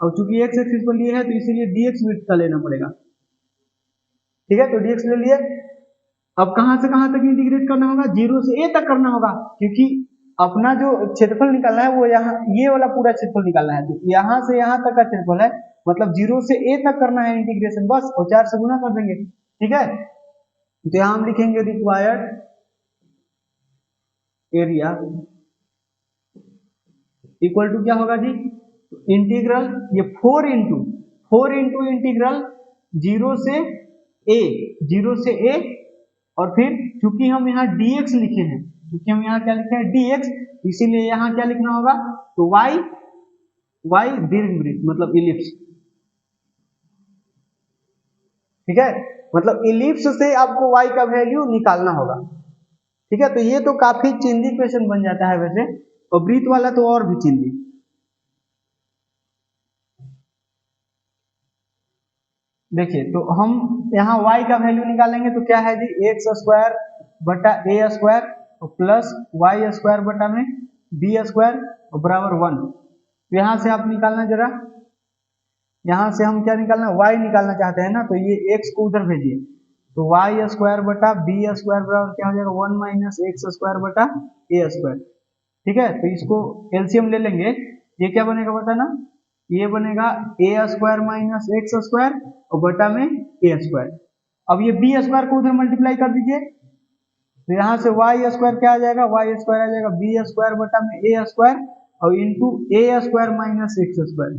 और चूंकि एक्स एक्सिस पर लिए है तो इसीलिए डीएक्स विड्थ का लेना पड़ेगा, ठीक है। तो डीएक्स ले लिए, अब कहां से कहां तक इंटीग्रेट करना होगा, 0 से a तक करना होगा, क्योंकि अपना जो क्षेत्रफल निकालना है वो यहाँ ये वाला पूरा क्षेत्रफल निकालना है, तो यहाँ से यहाँ तक का क्षेत्रफल है, मतलब 0 से a तक करना है इंटीग्रेशन बस, और 4 से गुना कर देंगे, ठीक है। तो यहाँ हम लिखेंगे रिक्वायर्ड एरिया इक्वल टू क्या होगा जी, इंटीग्रल, ये 4 इंटू इंटीग्रल 0 से a, और फिर चूंकि हम यहाँ dx लिखे हैं, क्योंकि हम यहाँ क्या लिखे हैं dx, इसीलिए यहाँ क्या लिखना होगा, तो y दीर्घवृत्त मतलब इलिप्स, ठीक है। मतलब इलिप्स से आपको y का वैल्यू निकालना होगा, ठीक है, तो ये तो काफी चिंदी क्वेश्चन बन जाता है वैसे, और ब्रीथ वाला तो और भी चिंदी। देखिए तो हम यहाँ y का वैल्यू निकालेंगे तो क्या है जी, एक्स स्क्वायर बटा ए स्क्वायर प्लस वाई स्क्वायर बटा में बी स्क्वायर बराबर 1। तो यहाँ से आप निकालना जरा, यहाँ से हम क्या निकालना, y निकालना चाहते हैं ना, तो ये x को उधर भेजिए, तो वाई स्क्वायर बटा बी स्क्वायर बराबर क्या हो जाएगा, 1 माइनस एक्स स्क्वायर बटा ए स्क्वायर। ठीक है, तो इसको एलसीएम ले लेंगे, ये क्या बनेगा बताना, ये बनेगा ए स्क्वायर माइनस एक्स स्क्वायर और बटा में ए स्क्वायर। अब ये बी स्क्वायर को उधर मल्टीप्लाई कर दीजिए, तो यहाँ से वाई स्क्वायर क्या आ जाएगा, वाई स्क्वायर आ जाएगा बी स्क्वायर बटा में ए स्क्वायर और इंटू ए स्क्वायर माइनस एक्स स्क्वायर।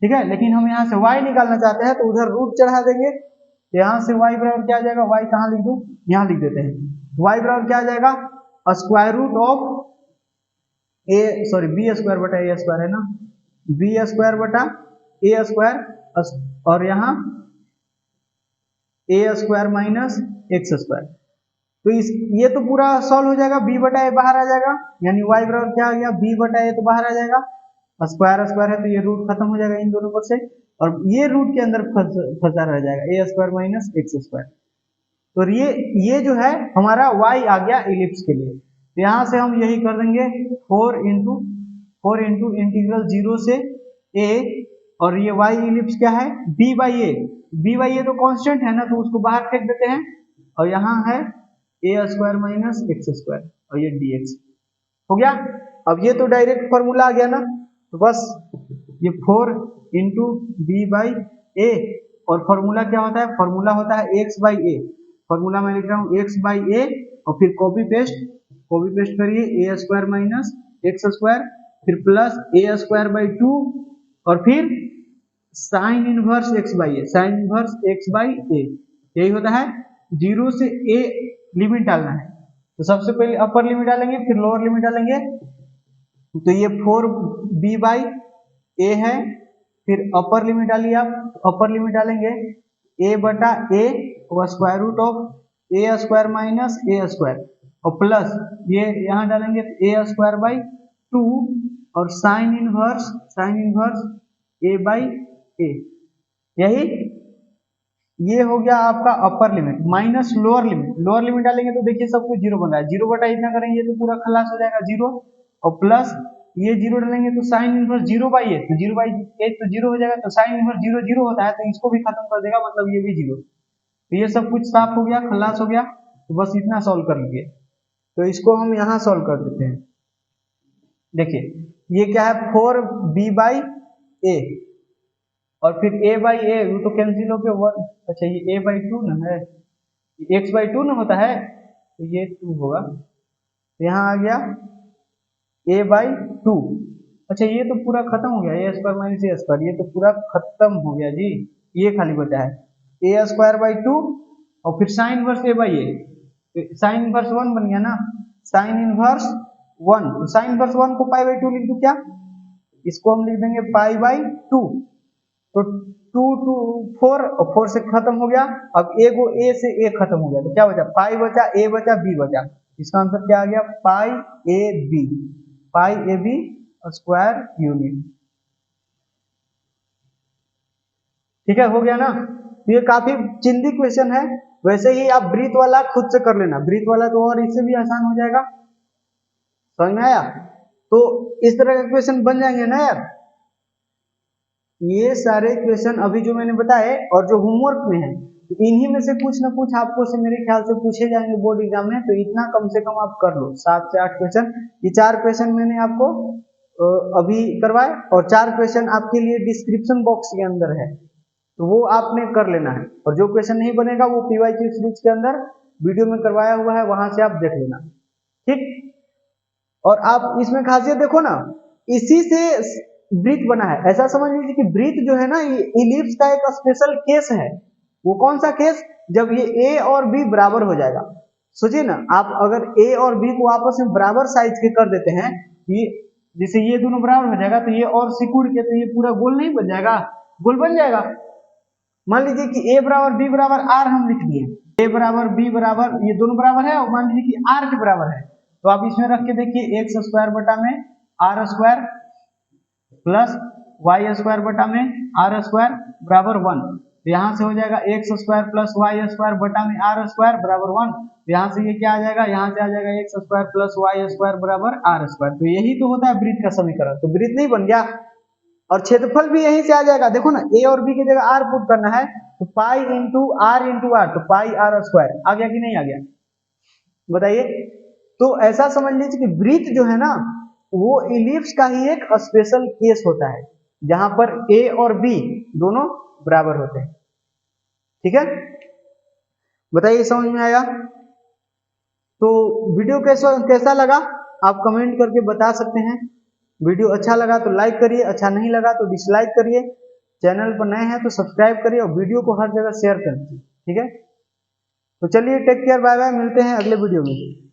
ठीक है, लेकिन हम यहाँ से y निकालना चाहते हैं तो उधर रूट चढ़ा देंगे, यहाँ से y बराबर क्या आ जाएगा, y कहाँ लिख दूं, यहाँ लिख देते हैं, y बराबर क्या आ जाएगा, square root of a sorry b square बटा ए स्क्वायर है ना, बी स्क्वायर बटा ए स्क्वायर और यहाँ ए स्क्वायर माइनस एक्स स्क्वायर। तो इस ये तो पूरा सॉल्व हो जाएगा, b बटा ए बाहर आ जाएगा, यानी y बराबर क्या आ गया, b बटा ए तो बाहर आ जाएगा, स्क्वायर स्क्वायर है तो ये रूट खत्म हो जाएगा इन दोनों पर से, और ये रूट के अंदर फंसा रह जाएगा ए स्क्वायर माइनस एक्स स्क्वायर। तो ये जो है हमारा y आ गया इलिप्स के लिए, तो यहाँ से हम यही कर देंगे 4 इंटू इंटीग्रल 0 से a, और ये y इलिप्स क्या है, b बाई ए तो कांस्टेंट है ना, तो उसको बाहर फेंक देते हैं, और यहाँ है ए स्क्वायर माइनस एक्स स्क्वायर और ये dx हो गया। अब ये तो डायरेक्ट फॉर्मूला आ गया ना, तो बस ये 4 इंटू बी बाई ए, और फॉर्मूला क्या होता है, फॉर्मूला होता है एक्स बाई ए, फॉर्मूला मैं लिख रहा हूँ एक्स बाई ए, और फिर कॉपी पेस्ट करिए A square minus x square, फिर प्लस ए स्क्वायर बाई 2, और फिर sine inverse X by A, sine inverse X by A, यही होता है। 0 से ए लिमिट डालना है, तो सबसे पहले अपर लिमिट डालेंगे फिर लोअर लिमिट डालेंगे, तो ये 4b बाई ए है, फिर अपर लिमिट डालिए आप, अपर लिमिट डालेंगे a बटा ए square root of A square minus A square, और प्लस ये यहाँ डालेंगे ए स्क्वायर बाई 2, और sine inverse A by A, यही ये हो गया आपका upper limit minus lower limit डालेंगे तो देखिए सब कुछ 0 बन रहा है, 0 बटा इतना करेंगे तो पूरा खलास हो जाएगा 0, और प्लस ये 0 डालेंगे तो साइन इनवर्स 0 बाई ए, तो 0 बाई ए तो 0 हो जाएगा, तो साइन इनवर्स 0 होता है तो इसको भी खत्म कर देगा, मतलब ये भी 0, तो ये सब कुछ साफ हो गया, खलास हो गया, तो बस इतना सॉल्व कर लीजिए। तो इसको हम यहाँ सॉल्व कर देते हैं, देखिए ये क्या है 4b बाई ए, और फिर a बाई ए वो तो कैंसिल हो गया 1, अच्छा ये a बाई 2 ना है, x बाई 2 ना होता है, तो ये 2 होगा, तो यहाँ आ गया a बाई 2, अच्छा ये तो पूरा खत्म हो गया, ए स्क्वायर माइनस ए स्क्वायर, ये तो पूरा खत्म हो गया जी, ये खाली बचा है ए स्क्वायर बाई 2, और फिर sine inverse A by A, sine inverse 1 बन गया ना, साइन इनवर्स 1, तो साइन इनवर्स 1 को पाई बाई 2 लिख दूं क्या, इसको हम लिख देंगे पाई बाई 2, तो 2 2 4 और 4 से खत्म हो गया, अब ए को ए से ए खत्म हो गया, तो क्या बचा, पाई बचा, ए बचा, बी बचा, इसका आंसर क्या आ गया, पाई ए बी स्क्वायर यूनिट। ठीक है, हो गया ना, ये काफी चिंदी क्वेश्चन है, वैसे ही आप ब्रीथ वाला खुद से कर लेना, ब्रीथ वाला तो और इससे भी आसान हो जाएगा, समझ में आया, तो इस तरह के क्वेश्चन बन जाएंगे ना यार, ये सारे क्वेश्चन अभी जो मैंने बताए और जो होमवर्क में है, तो इन्हीं में से कुछ ना कुछ आपको से मेरे ख्याल से पूछे जाएंगे बोर्ड एग्जाम में, तो इतना कम से कम आप कर लो, 7 से 8 क्वेश्चन, ये 4 क्वेश्चन मैंने आपको अभी करवाए, और 4 क्वेश्चन आपके लिए डिस्क्रिप्शन बॉक्स के अंदर है, तो वो आपने कर लेना है, और जो क्वेश्चन नहीं बनेगा वो पीवाईक्यू सीरीज के अंदर वीडियो में करवाया हुआ है, वहां से आप देख लेना, ठीक। और आप इसमें खासियत देखो ना, इसी से ब्रीथ बना है, ऐसा समझ लीजिए कि ब्रीथ जो है ना, ये इलिप्स का एक स्पेशल केस है, वो कौन सा केस, जब ये ए और बी बराबर हो जाएगा, सोचिए ना आप, अगर ए और बी को आपस में बराबर साइज के कर देते हैं, ये जैसे ये दोनों बराबर हो जाएगा, तो ये और सिकुड़ के तो ये पूरा गोल नहीं बन जाएगा, गोल बन जाएगा, मान लीजिए कि a बराबर b बराबर r हम लिख दिए, a बराबर b बराबर ये दोनों बराबर है और मान लीजिए कि r के बराबर है, तो आप इसमें रख के देखिए एक्स स्क्वायर बटा में r square plus y square बटा में आर स्क्वायर बराबर 1। तो यहाँ से हो जाएगा x square plus y square बटा में आर स्क्वायर बराबर 1। तो यहाँ से ये क्या आ जाएगा, यहाँ से आ जाएगा x square plus y square बराबर आर स्क्वायर। तो यही तो होता है वृत्त का समीकरण। तो वृत्त नहीं बन गया, और क्षेत्रफल भी यहीं से आ जाएगा। देखो ना, ए और बी की जगह आर पुट करना है, तो पाई इंटू आर, तो पाई आर स्क्वायर आ गया कि नहीं आ गया, बताइए। तो ऐसा समझ लीजिए कि वृत्त जो है ना, वो इलिप्स का ही एक स्पेशल केस होता है, जहां पर ए और बी दोनों बराबर होते हैं। ठीक है, बताइए समझ में आया। तो वीडियो कैसा लगा आप कमेंट करके बता सकते हैं। वीडियो अच्छा लगा तो लाइक करिए, अच्छा नहीं लगा तो डिसलाइक करिए। चैनल पर नए हैं तो सब्सक्राइब करिए और वीडियो को हर जगह शेयर करिए। ठीक है, तो चलिए टेक केयर, बाय बाय, मिलते हैं अगले वीडियो में।